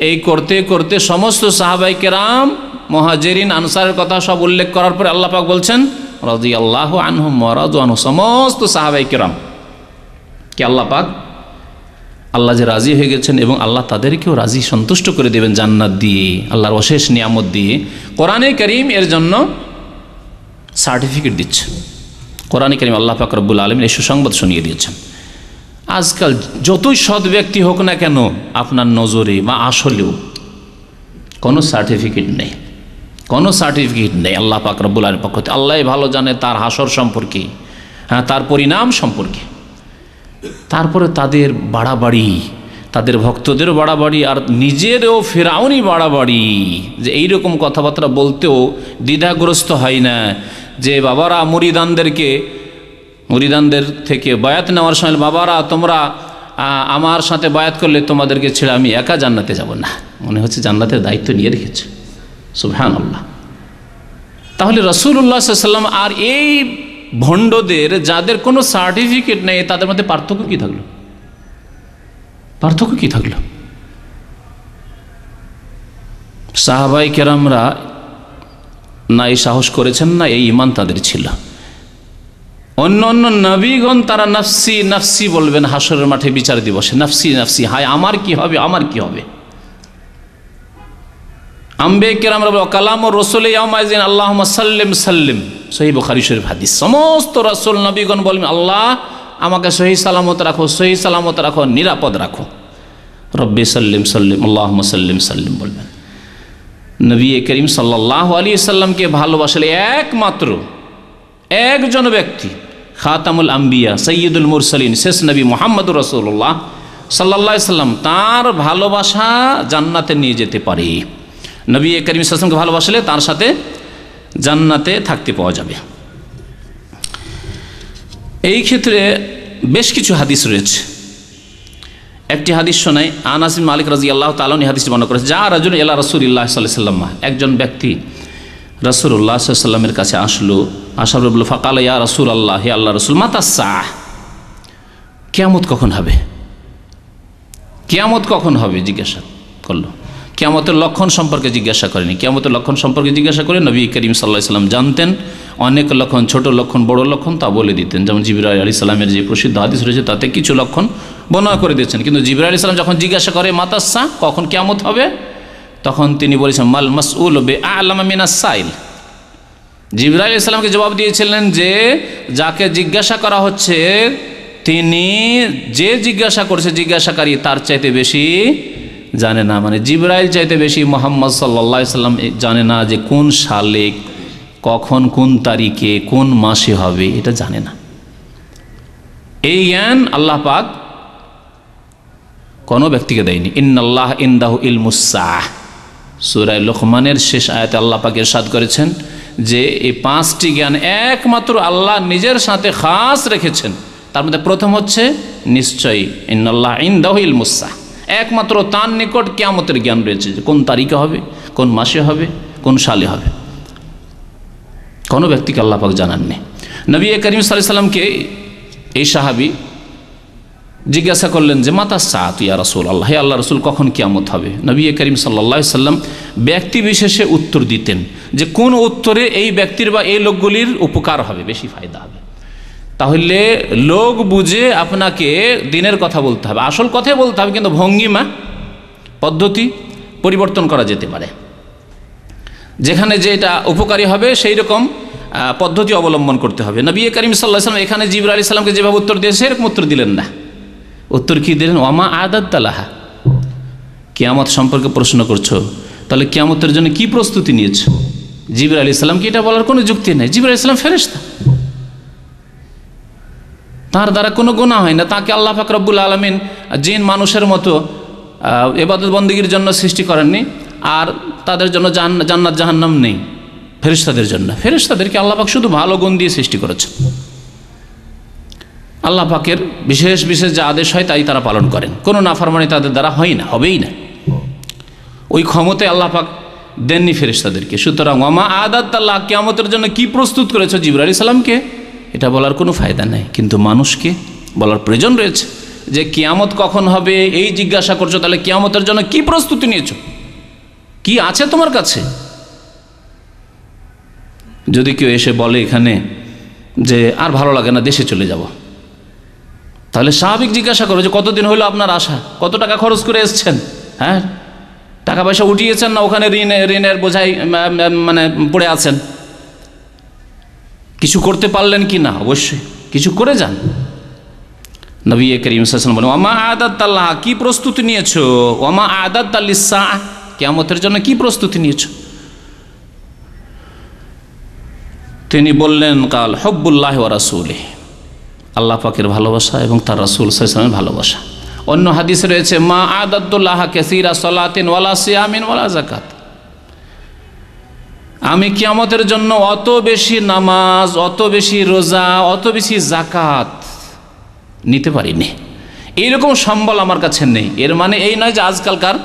এই করতে করতে সমস্ত সাহাবায়ে কেরাম, মুহাজিরিন, আনসারের কথা সব উল্লেখ করার পরে আল্লাহ পাক বলছেন রাদিয়াল্লাহু আনহুম ওয়া রাদু আনহু, সমস্ত সাহাবায়ে কেরাম কে আল্লাহ পাক, আল্লাহ যে রাজি হয়ে গেছেন এবং আল্লাহ তাদেরকেও রাজি সন্তুষ্ট করে দেবেন জান্নাত দিয়ে, আল্লাহর অশেষ নিয়ামত দিয়ে। কোরআনে কারীম এর জন্য সার্টিফিকেট দিচ্ছে। কোরআনে কারীম আল্লাহ পাক রব্বুল আলামিন এই সুসংবাদ শুনিয়ে দিয়েছেন। আজকাল যতই সৎ ব্যক্তি হোক না কেন, আপনার নজরে বা আসলেও কোনো সার্টিফিকেট নেই, কোনো সার্টিফিকেট নেই আল্লাহ পাক রব্বুল আলামিনের পক্ষ থেকে। আল্লাহ ভালো জানে তার হাসর সম্পর্কে, হ্যাঁ, তার পরিণাম সম্পর্কে। তারপরে তাদের বাড়াবাড়ি, তাদের ভক্তদেরও বাড়াবাড়ি, আর নিজেরও ফেরাউনি বাড়াবাড়ি, যে এইরকম কথাবার্তা বলতেও দ্বিধাগ্রস্ত হয় না, যে বাবারা মুরিদানদের থেকে বায়াত নেওয়ার সময়, বাবারা তোমরা আমার সাথে বায়াত করলে তোমাদেরকে ছেড়ে আমি একা জান্নাতে যাব না, মনে হচ্ছে জান্নাতের দায়িত্ব নিয়ে রেখেছে। সুবহানাল্লাহ। তাহলে রাসূলুল্লাহ সাল্লাল্লাহু আলাইহি ওয়াসাল্লাম আর এই ভণ্ডদের, যাদের কোনো সার্টিফিকেট নেই, তাদের মধ্যে পার্থক্য কি থাকলো? পার্থক্য কি থাকলো? সাহাবায়ে কেরামরা না এই সাহস করেছেন, না এই ঈমান তাদের ছিল। অন্য অন্য নবীগণ তারা নাফসি নাফসি বলবেন হাসরের মাঠে বিচার দিবসে, নাফসি নাফসি, হায় আমার কি হবে, আমার কি হবে। আম্বিয়া কেরামরা বলে কালামুর রাসূল ইয়াউমাইযিন আল্লাহুম্মা সাল্লিম সাল্লিম, সহিহ বুখারী শরীফ হাদিস। সমস্ত রাসূল নবীগণ বলবেন আল্লাহ আমাকে সহি সালামত রাখো, সহি সালামত রাখো, নিরাপদ রাখো। রব্বি সাল্লিম সাল্লিম আল্লাহুম্মা সাল্লিম সাল্লিম বলবেন। নবী করিম সাল্লাল্লাহু আলাইহি সাল্লামকে ভালোবাসলে একমাত্র একজন ব্যক্তি, খাতামুল আম্বিয়া সাইয়্যিদুল মুরসালিন, শেষ নবী মুহাম্মদুর রাসূলুল্লাহ সাল্লাল্লাহু আলাইহি সাল্লাম, তার ভালোবাসা জান্নাতে নিয়ে যেতে পারে। নবী করিম সাল্লাল্লাহু আলাইহি সাল্লামকে ভালোবাসলে তার সাথে জান্নাতে থাকতে পাওয়া যাবে। এই ক্ষেত্রে বেশ কিছু হাদিস রয়েছে। একটি হাদিস শোনাই, আনাস বিন মালিক রাদিয়াল্লাহু তাআলা এই হাদিসটি বর্ণনা করেছে, যা রাজুল ইলা রাসূলিল্লাহ সাল্লাল্লাহু আলাইহি ওয়াসাল্লাম, একজন ব্যক্তি রাসূলুল্লাহ সাল্লাল্লাহু আলাইহি ওয়াসাল্লামের কাছে আসলো, আসার পর বলল, ফাকালা ইয়া রাসূলুল্লাহ, হে আল্লাহর রাসূল, মাতা সাআহ, কিয়ামত কখন হবে? কিয়ামত কখন হবে জিজ্ঞাসা করলো। কিয়ামতের লক্ষণ সম্পর্কে জিজ্ঞাসা করেনি। কিয়ামতের লক্ষণ সম্পর্কে জিজ্ঞাসা করে নবী করিম সাল্লাল্লাহু আলাইহি ওয়াসাল্লাম জানতেন অনেক লক্ষণ, ছোট লক্ষণ, বড় লক্ষণ, তা বলে দিতেন। যেমন জিবরাইল আলাইহিস সালামের যে প্রসিদ্ধ হাদিস রয়েছে তাতে কিছু লক্ষণ বর্ণনা করে দিয়েছেন। কিন্তু জিবরাইল আলাইহিস সালাম যখন জিজ্ঞাসা করে মাতাসা, কখন কিয়ামত হবে, তখন তিনি বলেছেন মাল মাসউল বিআলামা মিনাস সাইল। জিবরাইল আলাইহিস সালামকে জবাব দিয়েছিলেন যে যাকে জিজ্ঞাসা করা হচ্ছে তিনি, যে জিজ্ঞাসা করছে জিজ্ঞাসাকারী তার চাইতে বেশি জানে না। মানে জিবরাইল চাইতে বেশি মুহাম্মদ সাল্লাল্লাহু আলাইহি সাল্লাম জানে না যে কোন সালে, কখন, কোন তারিখে, কোন মাসে হবে, এটা জানে না। এই জ্ঞান আল্লাহ পাক কোনো ব্যক্তিকে দেয়নি। ইন্নাল্লাহ ইনদাহু ইলমুস সাআহ, সূরা লুকমানের শেষ আয়াতে আল্লাহ পাক ইরশাদ করেছেন যে এই পাঁচটি জ্ঞান একমাত্র আল্লাহ নিজের সাথে খাস রেখেছেন। তার মধ্যে প্রথম হচ্ছে নিশ্চয়ই ইন্নাল্লাহ ইনদাহু ইলমুস সাআহ, একমাত্র তার নিকট কিয়ামতের জ্ঞান রয়েছে, যে কোন তারিখে হবে, কোন মাসে হবে, কোন সালে হবে। কোনো ব্যক্তিকে আল্লাহ পাক জানাননি। নবী করিম সাল্লাল্লাহু আলাইহি সাল্লামকে এই সাহাবী জিজ্ঞাসা করলেন যে মাতা সাআত ইয়া রাসূলুল্লাহ, হে আল্লাহ রাসূল, কখন কিয়ামত হবে? নবী করিম সাল্লাল্লাহু আলাইহি সাল্লাম ব্যক্তি বিশেষে উত্তর দিতেন যে কোন উত্তরে এই ব্যক্তির বা এই লোকগুলির উপকার হবে, বেশি ফায়দা হবে। তাহলে লোক বুঝে আপনাকে দিনের কথা বলতে হবে, আসল কথাই বলতে হবে, কিন্তু ভঙ্গিমা পদ্ধতি পরিবর্তন করা যেতে পারে। যেখানে যেটা উপকারী হবে সেই রকম পদ্ধতি অবলম্বন করতে হবে। নবী করিম সাল্লাল্লাহু আলাইহি ওয়াসাল্লাম এখানে জিবরাইল আলাইহিস সালামকে যেভাবে উত্তর দিয়েছে সেরকম উত্তর দিলেন না। উত্তর কি দিলেন? ওয়ামা আদাত্তা লাহা, কিয়ামত সম্পর্কে প্রশ্ন করছো, তাহলে কিয়ামতের জন্য কি প্রস্তুতি নিয়েছো? জিবরাইল আলাইহিস সালামকে এটা বলার কোনো যুক্তি নেই। জিবরাইল আলাইহিস সালাম ফেরেশতা, তার দ্বারা কোনো গুনাহ হয় না। তাকে আল্লাহ পাক রব্বুল আলামিন জিন মানুষের মতো ইবাদত বন্দেগীর জন্য সৃষ্টি করেননি, আর তাদের জন্য জান্নাত জাহান্নাম নেই। ফেরেশতাদের জন্য, ফেরেশতাদেরকে আল্লাহ পাক শুধু ভালো গুণ দিয়ে সৃষ্টি করেছেন। আল্লাহ পাকের বিশেষ বিশেষ যে আদেশ হয় তাই তারা পালন করেন, কোনো নাফরমানি তাদের দ্বারা হয় না, হবেই না। ওই ক্ষমতায় আল্লাহ পাক দেননি ফেরেশতাদেরকে। সুতরাং ওয়ামা আদাত্তাল্লাহ, কিয়ামতের জন্য কি প্রস্তুত করেছো জিবরাইল আলাইহিস সালামকে, এটা বলার কোনো ফায়দা নেই। কিন্তু মানুষকে বলার প্রয়োজন রয়েছে যে কিয়ামত কখন হবে এই জিজ্ঞাসা করছো, তাহলে কিয়ামতের জন্য কি প্রস্তুতি নিয়েছো, কি আছে তোমার কাছে? যদি কেউ এসে বলে এখানে যে আর ভালো লাগে না, দেশে চলে যাব, তাহলে স্বাভাবিক জিজ্ঞাসা করো যে কতদিন হলো আপনার আশা, কত টাকা খরচ করে এসছেন, হ্যাঁ, টাকা পয়সা উঠিয়েছেন না ওখানে ঋণের বোঝাই মানে পড়ে আছেন, কিছু করতে পারলেন কি না? অবশ্যই কিছু করে যান। নবী করিম সাল্লাল্লাহু আলাইহি ওয়াসাল্লাম বলেন ওয়ামা আদাত্তাল্লাহ, কি প্রস্তুতি নিয়েছো? ওয়ামা আদাত্তালিস সাআহ, কিয়ামতের জন্য কি প্রস্তুতি নিয়েছো? তিনি বললেন কাল হুব্বুল্লাহি ওয়া রাসূলিহি, আল্লাহ পাকের ভালোবাসা এবং তার রাসূল সাল্লাল্লাহু আলাইহি ওয়াসাল্লামের ভালোবাসা। অন্য হাদিসে রয়েছে মা আদাতুল্লাহ কাসীরা সালাতিন ওয়ালা সিয়ামিন ওয়ালা যাকাত, আমি কিয়ামতের জন্য অত বেশি নামাজ, অত বেশি রোজা, অত বেশি যাকাত নিতে পারিনি, এইরকম সম্বল আমার কাছে নেই। এর মানে এই নয় যে আজকালকার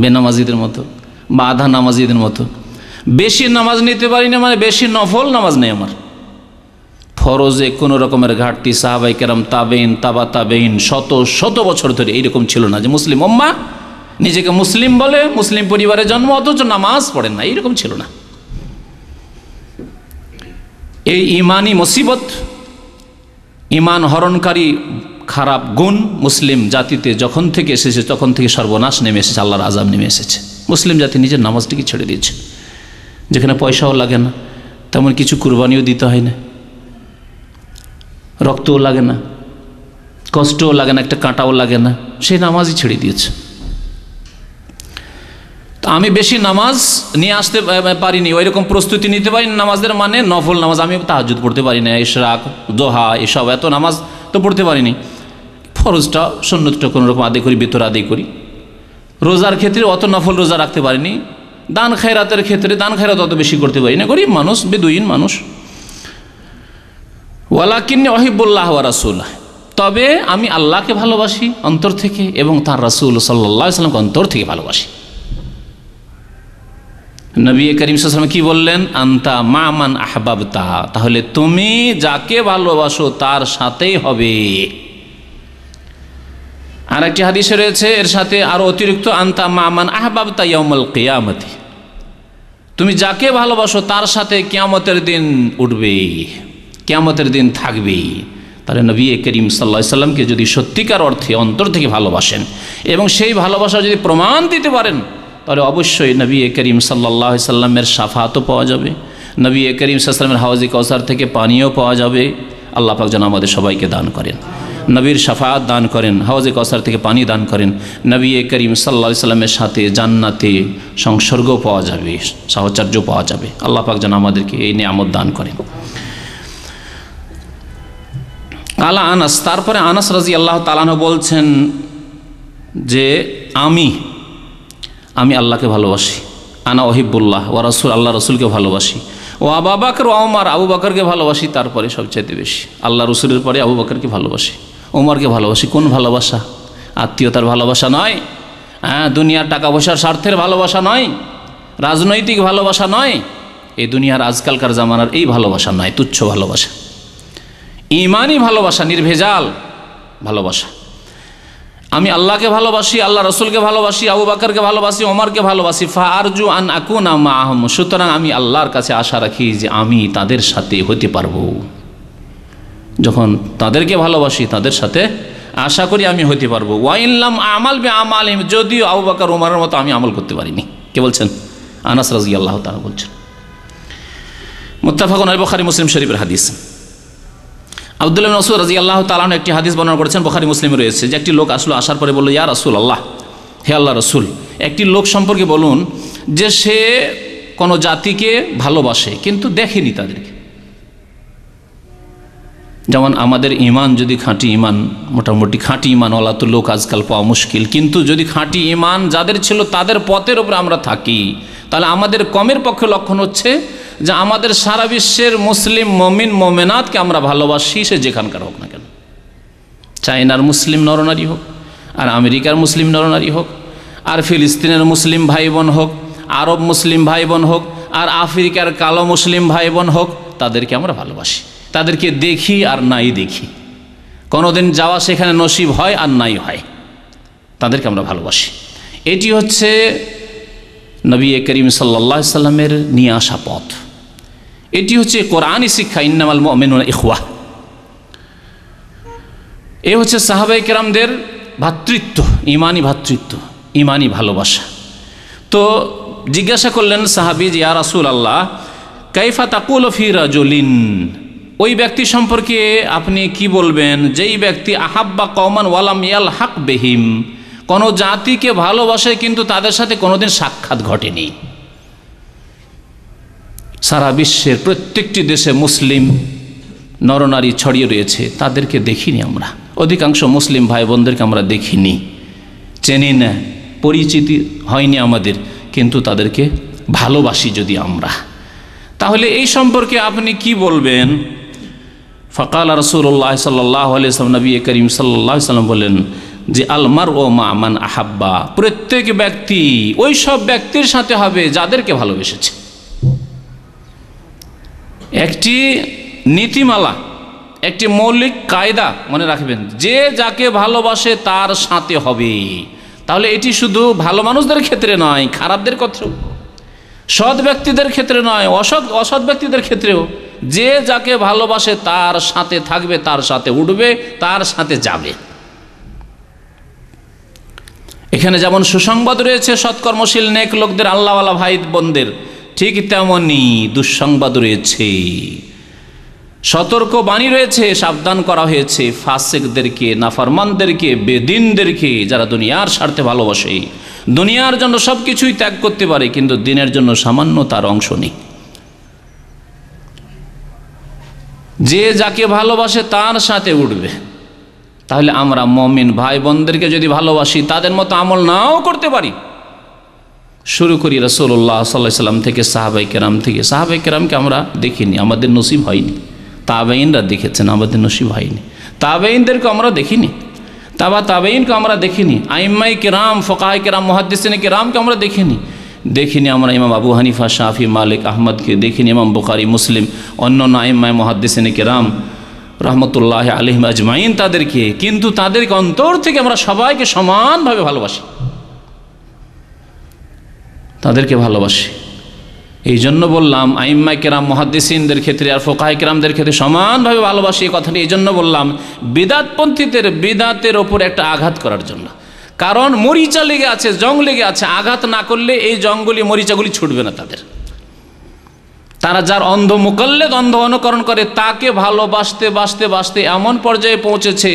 বেনামাজিদের মতো বা আধা নামাজিদের মতো বেশি নামাজ নিতে পারি না, মানে বেশি নফল নামাজ নেই আমার। ফরজে কোনো রকমের ঘাটতি সাহাবায়ে কেরাম, তাবেইন, তাবা তাবেইন শত শত বছর ধরে এইরকম ছিল না যে মুসলিম উম্মাহ নিজেকে মুসলিম বলে, মুসলিম পরিবারে জন্ম, অথচ নামাজ পড়েন না, এইরকম ছিল না। এই ইমানি মুসিবত, ইমান হরণকারী খারাপ গুণ মুসলিম জাতিতে যখন থেকে এসেছে তখন থেকে সর্বনাশ নেমে এসেছে, আল্লাহর আযাব নেমে এসেছে। মুসলিম জাতি নিজের নামাজটিকে ছেড়ে দিয়েছে। যেখানে পয়সাও লাগে না, তেমন কিছু কুরবানিও দিতে হয় না, রক্তও লাগে না, কষ্টও লাগে না, একটা কাঁটাও লাগে না, সেই নামাজই ছেড়ে দিয়েছে। তো আমি বেশি নামাজ নিয়ে আসতে পারিনি, ওই রকম প্রস্তুতি নিতে পারিনি নামাজের, মানে নফল নামাজ। আমি তাহাজ্জুদ পড়তে পারি না, ইশরাক, দোহা, এসব এত নামাজ তো পড়তে পারিনি। ফরজটা সুন্নতটা কোনো রকম আদায় করি, বেতর আদায় করি। রোজার ক্ষেত্রে অত নফল রোজা রাখতে পারিনি, দান খেরাতের ক্ষেত্রে দান খেরাত অত বেশি করতে পারি না, গরিব মানুষ, বেদুইন মানুষ। ওয়ালাকিন্নী উহিব্বুল্লাহ ওয়া রাসূলাহ, তবে আমি আল্লাহকে ভালোবাসি অন্তর থেকে এবং তার রাসূল সাল্লাল্লাহু আলাইহি ওয়াসাল্লামকে অন্তর থেকে ভালোবাসি। নবী করিম সাল্লাল্লাহু আলাইহি ওয়াসাল্লাম কি বললেন? আনতা মা মান আহবাবতা, তাহলে তুমি যাকে ভালোবাসো তার সাথেই হবে। আর একটি হাদিসে রয়েছে এর সাথে আরো অতিরিক্ত, আনতা মা মান আহবাবতা ইয়াউমাল কিয়ামতি, তুমি যাকে ভালোবাসো তার সাথে কিয়ামতের দিন উঠবে, কিয়ামতের দিন থাকবে। তাহলে নবী করিম সাল্লাল্লাহু আলাইহি ওয়াসাল্লামকে যদি সত্যিকার অর্থে অন্তর থেকে ভালোবাসেন এবং সেই ভালোবাসা যদি প্রমাণ দিতে পারেন, তাহলে অবশ্যই নবী করিম সাল্লাল্লাহু আলাইহি ওয়াসাল্লামের শাফাতও পাওয়া যাবে, নবী করিম সাল্লাল্লাহু আলাইহি ওয়াসাল্লামের হাউজে কাউসার থেকে পানিও পাওয়া যাবে। আল্লাহ পাক যেন আমাদের সবাইকে দান করেন, নবীর শাফাত দান করেন, হাউজে কাউসার থেকে পানি দান করেন, নবী করিম সাল্লাল্লাহু আলাইহি ওয়াসাল্লামের সাথে জান্নাতে সংসর্গ পাওয়া যাবে, সাহচর্য পাওয়া যাবে। আল্লাহ পাক যেন আমাদেরকে এই নিয়ামত দান করেন। আলা আনাস, তারপরে আনাস রাদিয়াল্লাহু তাআলা আনহু বলছেন যে আমি আল্লাহকে ভালোবাসি, আনা উহিব্বুল্লাহ ওয়া রাসূল, আল্লাহ রাসূলকে ভালোবাসি, ও আবু বকর ও ওমর, আবু বকরকে ভালোবাসি, তারপরে সবচাইতে বেশি আল্লাহ রাসূলের পরে আবু বকরকে ভালোবাসি, ওমরকে ভালোবাসি। কোন ভালোবাসা? আত্মীয়তার ভালোবাসা নয়, দুনিয়ার টাকা পয়সার স্বার্থের ভালোবাসা নয়, রাজনৈতিক ভালোবাসা নয়, এই দুনিয়ার আজকালকার জামানার এই ভালোবাসা নয়, তুচ্ছ ভালোবাসা, ঈমানি ভালোবাসা, নির্ভেজাল ভালোবাসা। আমি আল্লাহকে ভালোবাসি, আল্লাহ রসুলকে ভালোবাসি, আবু বকরকে ভালোবাসি, ওমরকে ভালোবাসি। ফাআরজু আন আকুনা মাআহুম, সুতরাং আমি আল্লাহর কাছে আশা রাখি যে আমি তাদের সাথে হতে পারবো। যখন তাদেরকে ভালোবাসি তাদের সাথে আশা করি আমি হতে পারবো। ওয়া ইল্লাম আমাল বিআমালিহিম, যদিও আবু বকর ওমরের মতো আমি আমল করতে পারিনি। কে বলছেন? আনাস রাদিয়াল্লাহু তাআলা বলছেন। মুত্তাফাকুন আলাইহি, বুখারী মুসলিম শরীফের হাদিস। আব্দুল্লাহ ইবনে মাসউদ রাদিয়াল্লাহু তাআলা একটি হাদিস বর্ণনা করেছেন, বুখারী মুসলিমে রয়েছে, যে একটি লোক আসলো, আসার পরে বলল, ইয়া রাসূলুল্লাহ, হে আল্লাহ রসুল, একটি লোক সম্পর্কে বলুন যে সে কোনো জাতিকে ভালোবাসে কিন্তু দেখেনি তাদেরকে। যেমন আমাদের ইমান যদি খাঁটি ইমান, মোটামুটি খাঁটি ইমানওয়ালা তো লোক আজকাল পাওয়া মুশকিল, কিন্তু যদি খাঁটি ইমান যাদের ছিল তাদের পথের উপরে আমরা থাকি, তাহলে আমাদের কমের পক্ষে লক্ষণ হচ্ছে যে আমাদের সারা বিশ্বের মুসলিম মমিন মোমেনাতকে আমরা ভালোবাসি, সে যেখানকার হোক না কেন, চায়নার মুসলিম নরনারী হোক, আর আমেরিকার মুসলিম নরনারী হোক, আর ফিলিস্তিনের মুসলিম ভাই বোন হোক, আরব মুসলিম ভাই বোন হোক, আর আফ্রিকার কালো মুসলিম ভাই বোন হোক, তাদেরকে আমরা ভালোবাসি। তাদেরকে দেখি আর নাই দেখি, কোনোদিন যাওয়া সেখানে নসিব হয় আর নাই হয়, তাদেরকে আমরা ভালোবাসি। এটি হচ্ছে নবী করিম সাল্লাল্লাহু আলাইহি সাল্লামের নিয়ে আসা পথ, এটি হচ্ছে কোরআনী শিক্ষা, ইন্নামাল মুমিনুনা ইখওয়া। এ হচ্ছে সাহাবায়ে কেরামদের ভ্রাতৃত্ব, ইমানি ভ্রাতৃত্ব, ইমানি ভালোবাসা। তো জিজ্ঞাসা করলেন সাহাবী, যে ইয়া রাসূলুল্লাহ, কাইফা তাকুলু ফি রাজুলিন, ওই ব্যক্তি সম্পর্কে আপনি কি বলবেন যেই ব্যক্তি আহাব্বা কওমান ওয়ালাম ইয়ালহাক বিহিম, কোনো জাতিকে ভালোবাসে কিন্তু তাদের সাথে কোনোদিন সাক্ষাৎ ঘটেনি। সারা বিশ্বের প্রত্যেকটি দেশে মুসলিম নরনারী ছড়িয়ে রয়েছে, তাদেরকে দেখিনি আমরা, অধিকাংশ মুসলিম ভাই বোনদেরকে আমরা দেখিনি, চেনি না, পরিচিতি হয়নি আমাদের, কিন্তু তাদেরকে ভালোবাসি যদি আমরা, তাহলে এই সম্পর্কে আপনি কি বলবেন? ফাকাল রাসূলুল্লাহ সাল্লাল্লাহু আলাইহি ওয়াসাল্লাম, নবী করিম সাল্লাল্লাহু আলাইহি ওয়াসাল্লাম বলেন যে আল মারউ মা মান আহাব্বা, প্রত্যেক ব্যক্তি ওই সব ব্যক্তির সাথে হবে যাদেরকে ভালোবেসেছে। একটি নীতিমালা, একটি মৌলিক কায়দা মনে রাখবেন, যে যাকে ভালোবাসে তার সাথে হবে। তাহলে এটি শুধু ভালো মানুষদের ক্ষেত্রে নয়, খারাপদের ক্ষেত্রেও, সৎ ব্যক্তিদের ক্ষেত্রে নয়, অসৎ ব্যক্তিদের ক্ষেত্রেও, যে যাকে ভালোবাসে তার সাথে থাকবে, তার সাথে উঠবে, তার সাথে যাবে। এখানে যেমন সুসংবাদ রয়েছে সৎকর্মশীল নেক লোকদের, আল্লাহওয়ালা ভাই বোনদের, ঠিক তেমনি দুঃসংবাদ রয়েছে, সতর্ক বাণী রয়েছে, সাবধান করা হয়েছে ফাসিকদেরকে, নাফরমানদেরকে, বেদিনদেরকে, যারা দুনিয়ার স্বার্থে ভালোবাসে, দুনিয়ার জন্য সব কিছুই ত্যাগ করতে পারে কিন্তু দিনের জন্য সামান্য তার অংশ নেই। যে যাকে ভালোবাসে তার সাথে উঠবে। তাহলে আমরা মুমিন ভাই বোনদেরকে যদি ভালোবাসি, তাদের মতো আমল নাও করতে পারি, শুরু করি রাসূলুল্লাহ সাল্লাল্লাহু আলাইহি সাল্লাম থেকে, সাহাবায়ে কেরাম থেকে। সাহাবায়ে কেরামকে আমরা দেখিনি, আমাদের নসিব হয়নি। তাবেঈনরা দেখেছেন, আমাদের নসিব হয়নি। তাবেঈনদেরকে আমরা দেখিনি, তাবেঈনকে আমরা দেখিনি। আইম্মায়ে কেরাম, ফুকাহায়ে কেরাম, মুহাদ্দিসিনে কেরামকে আমরা দেখিনি আমরা ইমাম আবু হানিফা, শাফি, মালিক, আহমদকে দেখিনি, ইমাম বুখারী, মুসলিম, অন্যান্য আইম্মায়ে মুহাদ্দিসিনে কেরাম রহমতুল্লাহ আলাইহিম আজমাইন তাদেরকে। কিন্তু তাদেরকে অন্তর থেকে আমরা সবাইকে সমানভাবে ভালোবাসি, তাদেরকে ভালোবাসি। এই জন্য বললাম আইম্মায়ে কেরাম মুহাদ্দিসিনদের ক্ষেত্রে আর ফুকাহায়ে কেরামদের ক্ষেত্রে সমানভাবে ভালোবাসি। এই কথাটি এই জন্য বললাম বিদাতপন্থীদের বিদাতের ওপর একটা আঘাত করার জন্য। কারণ মরিচা লেগে আছে, জং লেগে আছে, আঘাত না করলে এই জংগুলি, মরিচাগুলি ছুটবে না তাদের। তারা যার অন্ধ মুকাল্লিদ, অন্ধ অনুকরণ করে, তাকে ভালোবাসতে বাসতে বাসতে এমন পর্যায়ে পৌঁছেছে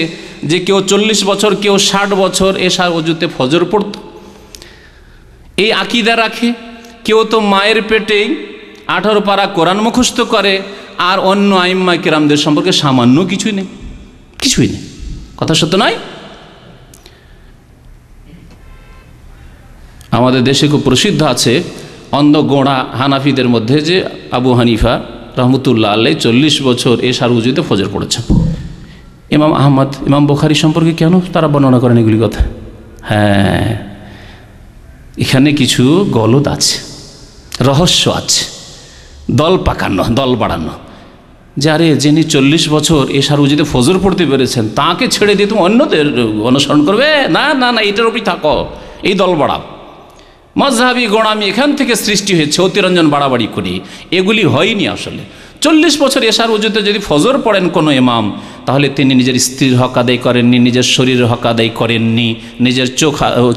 যে কেউ 40 বছর, কেউ 60 বছর এশার ওযুতে ফজর পড়ত, এই আকীদা রাখে। কেউ তো মায়ের পেটেই 18 পারা কোরআন মুখস্থ করে, আর অন্য আইম্মায়ে কেরামদের সম্পর্কে সামান্য কিছুই নেই। কথা সত্য নয়? আমাদের দেশে খুব প্রসিদ্ধ আছে অন্ধ গোঁড়া হানাফিদের মধ্যে যে আবু হানিফা রহমতুল্লাহ আলাইহি 40 বছর এশার ওযুতে ফজর পড়েছেন। ইমাম আহমদ, ইমাম বুখারী সম্পর্কে কেন তারা বর্ণনা করেন এগুলি কথা? হ্যাঁ, এখানে কিছু গলদ আছে, রহস্য আছে, দল পাকানো, দল বাড়ানো। যারে যিনি 40 বছর এশার ওযুতে ফজর পড়তে পেরেছেন, তাকে ছেড়ে দিয়ে তুমি অন্যদের অনুসরণ করবে? না না না, এটার উপরই থাকো, এই দল বাড়াও। মাযহাবি গোঁড়ামি এখান থেকে সৃষ্টি হয়েছে, অতিরঞ্জন বাড়াবাড়ি করি। এগুলি হয়নি আসলে। 40 বছর এশার ওযুতে যদি ফজর পড়েন কোনো ইমাম, তাহলে তিনি নিজের স্ত্রীর হক আদায় করেননি, নিজের শরীরের হক আদায় করেননি, নিজের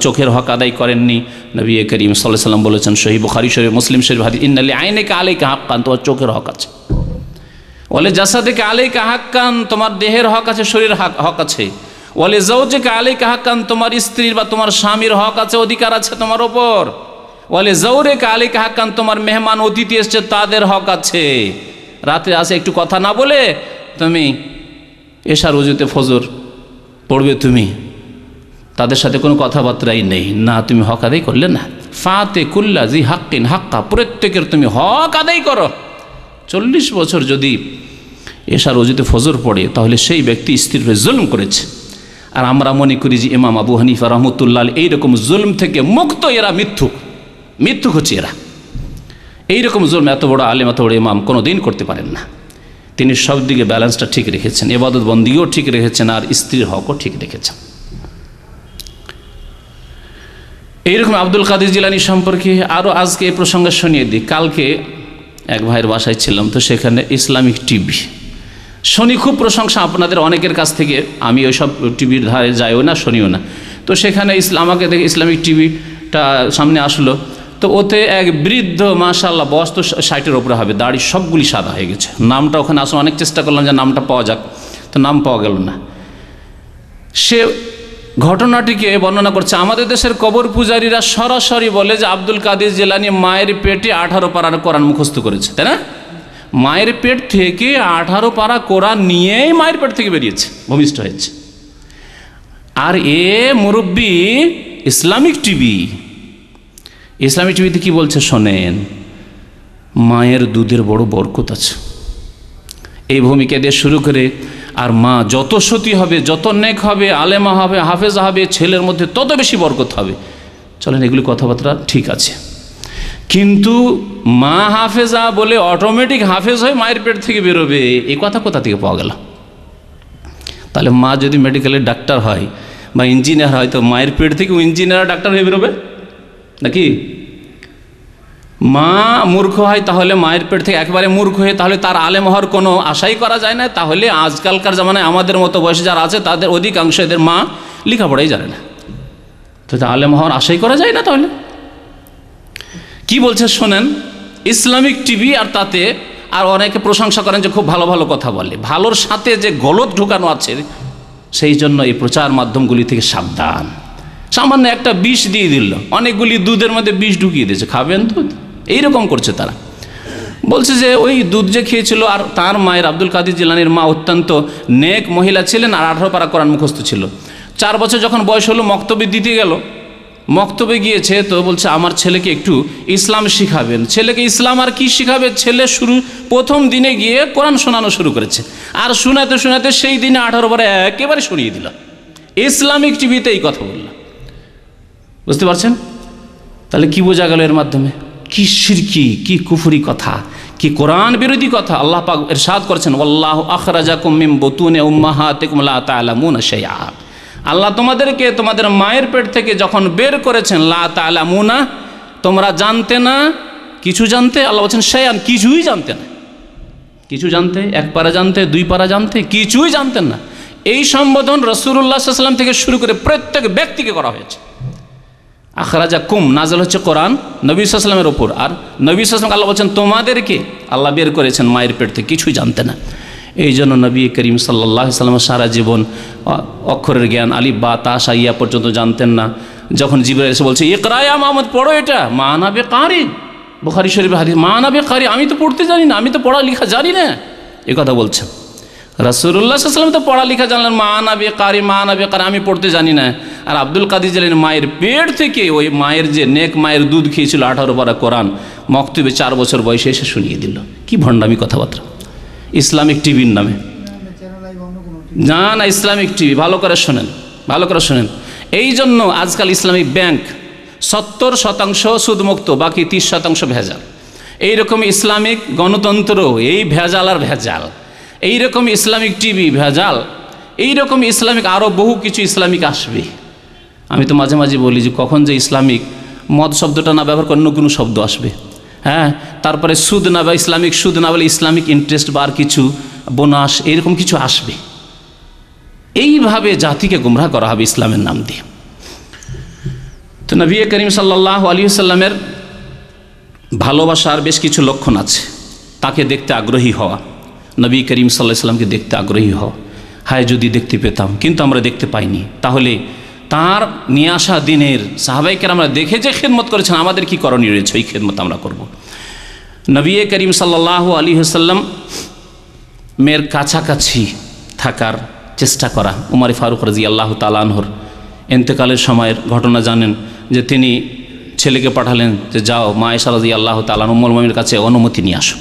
চোখের হক আদায় করেননি। নবী করিম সাল্লাল্লাহু আলাইহি ওয়াসাল্লাম বলেছেন, সহিহ বুখারী শরীফ, মুসলিম শরীফ হাদিস, ইন্না লিআইনিকা আলাইকা হাক্কান, তোমার চোখের হক আছে। ওয়ালি জাসাদিকা আলাইকা হাক্কান, তোমার দেহের হক আছে, শরীরের হক আছে। ওয়ালি যাওজিকা আলাইকা হাক্কান, তোমার স্ত্রীর বা তোমার স্বামীর হক আছে, অধিকার আছে তোমার ওপর। ওয়ালি যাওরিকা আলাইকা হাক্কান, তোমার মেহমান অতিথি এসছে, তাদের হক আছে। রাতে আসে একটু কথা না বলে তুমি এশার ওযুতে ফজর পড়বে, তুমি তাদের সাথে কোনো কথাবার্তাই নেই, না তুমি হক আদায় করলে না। ফাতে কুল্লা জি হাক্কিন হাক্কা, প্রত্যেকের তুমি হক আদায় করো। 40 বছর যদি এশার ওযুতে ফজর পড়ে, তাহলে সেই ব্যক্তি স্ত্রীর উপরে জুলম করেছে। আর আমরা মনে করি যে ইমাম আবু হানিফা রহমতুল্লাহ আলাইহি এইরকম জুলম থেকে মুক্ত, এরা মিথ্যুক হচ্ছে এরা। এইরকম জুলম এত বড় আলেম, এত বড় ইমাম কোনোদিন করতে পারেন না। তিনি সব দিকে ব্যালেন্সটা ঠিক রেখেছেন, ইবাদত বন্দিও ঠিক রেখেছেন, আর স্ত্রীর হকও ঠিক রেখেছেন। এইরকম আব্দুল কাদের জিলানী সম্পর্কে আরও আজকে এই প্রসঙ্গে শুনিয়ে দিই। কালকে এক ভাইয়ের বাসায় ছিলাম, তো সেখানে ইসলামিক টিভি শুনি, খুব প্রশংসা আপনাদের অনেকের কাছ থেকে। আমি ওই সব টিভির ধারে যাইও না, শুনিও না। তো সেখানে আমাকে দেখে ইসলামিক টিভিটা সামনে আসলো, তো ওতে এক বৃদ্ধ, মাশাআল্লাহ বয়স তো 60-এর ওপরে হবে, দাড়ি সবগুলি সাদা হয়ে গেছে। নামটা ওখানে আসলে অনেক চেষ্টা করলাম যে নামটা পাওয়া যাক, তো নাম পাওয়া গেল না। সে ঘটনাটিকে বর্ণনা করছে। আমাদের দেশের কবর পূজারীরা সরাসরি বলে যে আব্দুল কাদের জিলানী মায়ের পেটে 18 পারার কোরআন মুখস্থ করেছে, তাই না? মায়ের পেট থেকে 18 পারা কোরআন নিয়েই মায়ের পেট থেকে বেরিয়েছে, ভূমিষ্ঠ হয়েছে। আর এ মুরব্বী ইসলামিক টিভিতে কি বলছে শোনেন, মায়ের দুধের বড় বরকত আছে। এই ভূমিকা দিয়ে শুরু করে, আর মা যত সতী হবে, যত নেক হবে, আলেমা হবে, হাফেজা হবে, ছেলের মধ্যে তত বেশি বরকত হবে। চলেন, এগুলি কথাবার্তা ঠিক আছে, কিন্তু মা হাফেজা বলে অটোমেটিক হাফেজ হয়ে মায়ের পেট থেকে বেরোবে, এই কথা কোথা থেকে পাওয়া গেল? তাহলে মা যদি মেডিকেলের ডাক্তার হয় বা ইঞ্জিনিয়ার হয়, তো মায়ের পেট থেকেও ইঞ্জিনিয়ার ডাক্তার হয়ে বেরোবে নাকি? মা মূর্খ হয়, তাহলে মায়ের পেট থেকে একেবারে মূর্খ হয়ে তাহলে তার আলেম হওয়ার কোনো আশাই করা যায় না। তাহলে আজকালকার জামানায় আমাদের মতো বয়সে যারা আছে, তাদের অধিকাংশ এদের মা লেখাপড়াই জানে না, তো আলেম হওয়ার আশাই করা যায় না। তাহলে কি বলছে শোনেন, ইসলামিক টিভি, আর তাতে আর অনেকে প্রশংসা করেন যে খুব ভালো ভালো কথা বলে। ভালোর সাথে যে গলত ঢুকানো আছে, সেই জন্য এই প্রচার মাধ্যমগুলি থেকে সাবধান। সামান্য একটা বিষ দিয়ে দিল, অনেকগুলি দুধের মধ্যে বিষ ঢুকিয়ে দিয়েছে, খাবেন দুধ, এইরকম করছে তারা। বলছে যে ওই দুধ যে খেয়েছিল, আর তার মায়ের, আব্দুল কাদের জিলানীর মা অত্যন্ত নেক মহিলা ছিলেন, আর 18 পারা কোরআন মুখস্থ ছিল। 4 বছর যখন বয়স হলো, মক্তবে দিতে গেল, মক্তবে গিয়েছে, তো বলছে আমার ছেলেকে একটু ইসলাম শিখাবেন। ছেলেকে ইসলাম আর কি শিখাবে, ছেলে প্রথম দিনে গিয়ে কোরআন শোনানো শুরু করেছে, আর শোনাতে শোনাতে সেই দিনে 18 বার একেবারে শুনিয়ে দিল। ইসলামিক টিভিতে এই কথা বললাম, বুঝতে পারছেন? তাহলে কি বোঝা গেল এর মাধ্যমে? কি শিরকি, কি কুফরি কথা, কি কোরআন বিরোধী কথা। আল্লাহ পাক ইরশাদ করেছেন, ওয়াল্লাহু আখরাজাকুম মিন বুতুনি উম্মাহাতিকুম লা তা'লামুনা শাইআ। আল্লাহ তোমাদেরকে তোমাদের মায়ের পেট থেকে যখন বের করেছেন, লা তা'লামুনা, তোমরা জানতে না, কিছু জানতে। আল্লাহ বলছেন শাইআন, কিছুই জানতে না। কিছু জানতে, এক পারা জানতে, 2 পারা জানতে, কিছুই জানতেন না। এই সম্বোধন রাসূলুল্লাহ সাল্লাল্লাহু আলাইহি ওয়াসাল্লাম থেকে শুরু করে প্রত্যেক ব্যক্তিকে করা হয়েছে। আখরাজাকুম নাযিল হচ্ছে কোরআন নবী সাল্লাল্লাহু আলাইহি ওয়াসাল্লামের ওপর, আর নবী সাল্লাল্লাহু আলাইহি ওয়াসাল্লাম আল্লাহ বলছেন তোমাদেরকে আল্লাহ বের করেছেন মায়ের পেট থেকে, কিছুই জানতে না। এই জন্য নবী করিম সাল্লাল্লাহু আলাইহি ওয়াসাল্লাম সারা জীবন অক্ষরের জ্ঞান আলিফ বা তা সা ইয়া পর্যন্ত জানতেন না। যখন জিবরাইল এসে বলছে ইকরা ইয়া মুহাম্মদ, পড়ো এটা, মা আনা বিকারি, বুখারী শরীফের হাদিস, মা আনা বিকারি, আমি তো পড়তে জানি না, আমি তো পড়া লেখা জানি না, এই কথা বলছেন। রাসূলুল্লাহ সাল্লাল্লাহু আলাইহি ওয়াসাল্লাম তো পড়া লেখা জানলেন, মা আনা বিকারি, মা আনা বিকারি, আমি পড়তে জানি না। আর আব্দুল কাদির জিলানী মায়ের পেট থেকে, ওই মায়ের যে নেক মায়ের দুধ খেয়েছিল 18 পারা কোরআন, মক্তবে 4 বছর বয়সে এসে শুনিয়ে দিল। কি ভণ্ডামি কথাবার্তা ইসলামিক টিভির নামে। না না, ইসলামিক টিভি, ভালো করে শোনেন, ভালো করে শোনেন। এই জন্য আজকাল ইসলামিক ব্যাংক 70% সুদমুক্ত, বাকি 30% ভেজাল। এইরকম ইসলামিক গণতন্ত্র, এই ভেজাল আর ভেজাল। এইরকম ইসলামিক টিভি ভেজাল, এইরকম ইসলামিক আরও বহু কিছু ইসলামিক আসবে। আমি তো মাঝে মাঝে বলি যে কখন যে ইসলামিক মদ শব্দটা না ব্যবহার করে অন্য কোনো শব্দ আসবে। হ্যাঁ, তারপরে সুদ না বা ইসলামিক সুদ না বলে ইসলামিক ইন্টারেস্ট বা আর কিছু বোনাস, এইরকম কিছু আসবে। এইভাবে জাতিকে গুমরাহ করা হবে ইসলামের নাম দিয়ে। তো নবী করিম সাল্লাল্লাহু আলাইহি ওয়াসাল্লামের ভালোবাসার বেশ কিছু লক্ষণ আছে। তাকে দেখতে আগ্রহী হওয়া, নবী করিম সাল্লাল্লাহু আলাইহি ওয়াসাল্লামকে দেখতে আগ্রহী হওয়া। হায় যদি দেখতে পেতাম, কিন্তু আমরা দেখতে পাইনি। তাহলে তার নিয়ে আসা দিনের সাহাবায়ে কেরামরা দেখে যে খেদমত করেছেন, আমাদের কি করণীয় রয়েছে, ওই খেদমত আমরা করব। নবী করিম সাল্লাল্লাহু আলাইহি ওয়াসাল্লাম মেয়ের কাছাকাছি থাকার চেষ্টা করা। উমর ফারুক রাদিয়াল্লাহু তাআলা আনহুর ইন্তেকালের সময়ের ঘটনা জানেন, যে তিনি ছেলেকে পাঠালেন যে যাও মা আয়েশা রাদিয়াল্লাহু তাআলা উম্মুল মুমিনের কাছে অনুমতি নিয়ে আসো,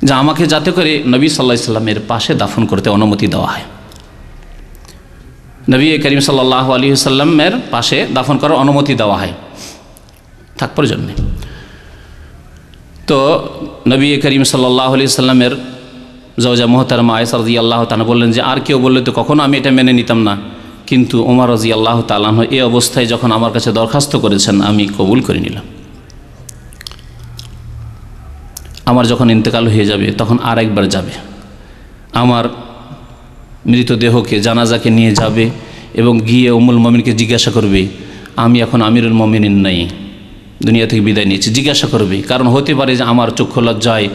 যা আমাকে যাতে করে নবী সাল্লাল্লাহু আলাইহি ওয়াসাল্লামের পাশে দাফন করতে অনুমতি দেওয়া হয়। নবী করিম সাল্লাল্লাহু আলাইহি ওয়াসাল্লামের পাশে দাফন করার অনুমতি দেওয়া হয় থাকবার জন্যে। তো নবী করিম সাল্লাল্লাহু আলাইহি ওয়াসাল্লামের জাওজা মুহতারামা আয়েশা রাদিয়াল্লাহু তাআলা বললেন যে আর কেউ বললে তো কখনো আমি এটা মেনে নিতাম না, কিন্তু ওমর রাদিয়াল্লাহু তাআলা এই অবস্থায় যখন আমার কাছে দরখাস্ত করেছেন, আমি কবুল করে নিলাম। আমার যখন ইন্তেকাল হয়ে যাবে তখন আর একবার যাবে, আমার মৃতদেহকে জানাজাকে নিয়ে যাবে এবং গিয়ে উম্মুল মুমিনকে জিজ্ঞাসা করবে আমি এখন আমিরুল মুমিনিন নাই, দুনিয়া থেকে বিদায় নিয়েছি। জিজ্ঞাসা করবে, কারণ হতে পারে যে আমার চক্ষু লজ্জায়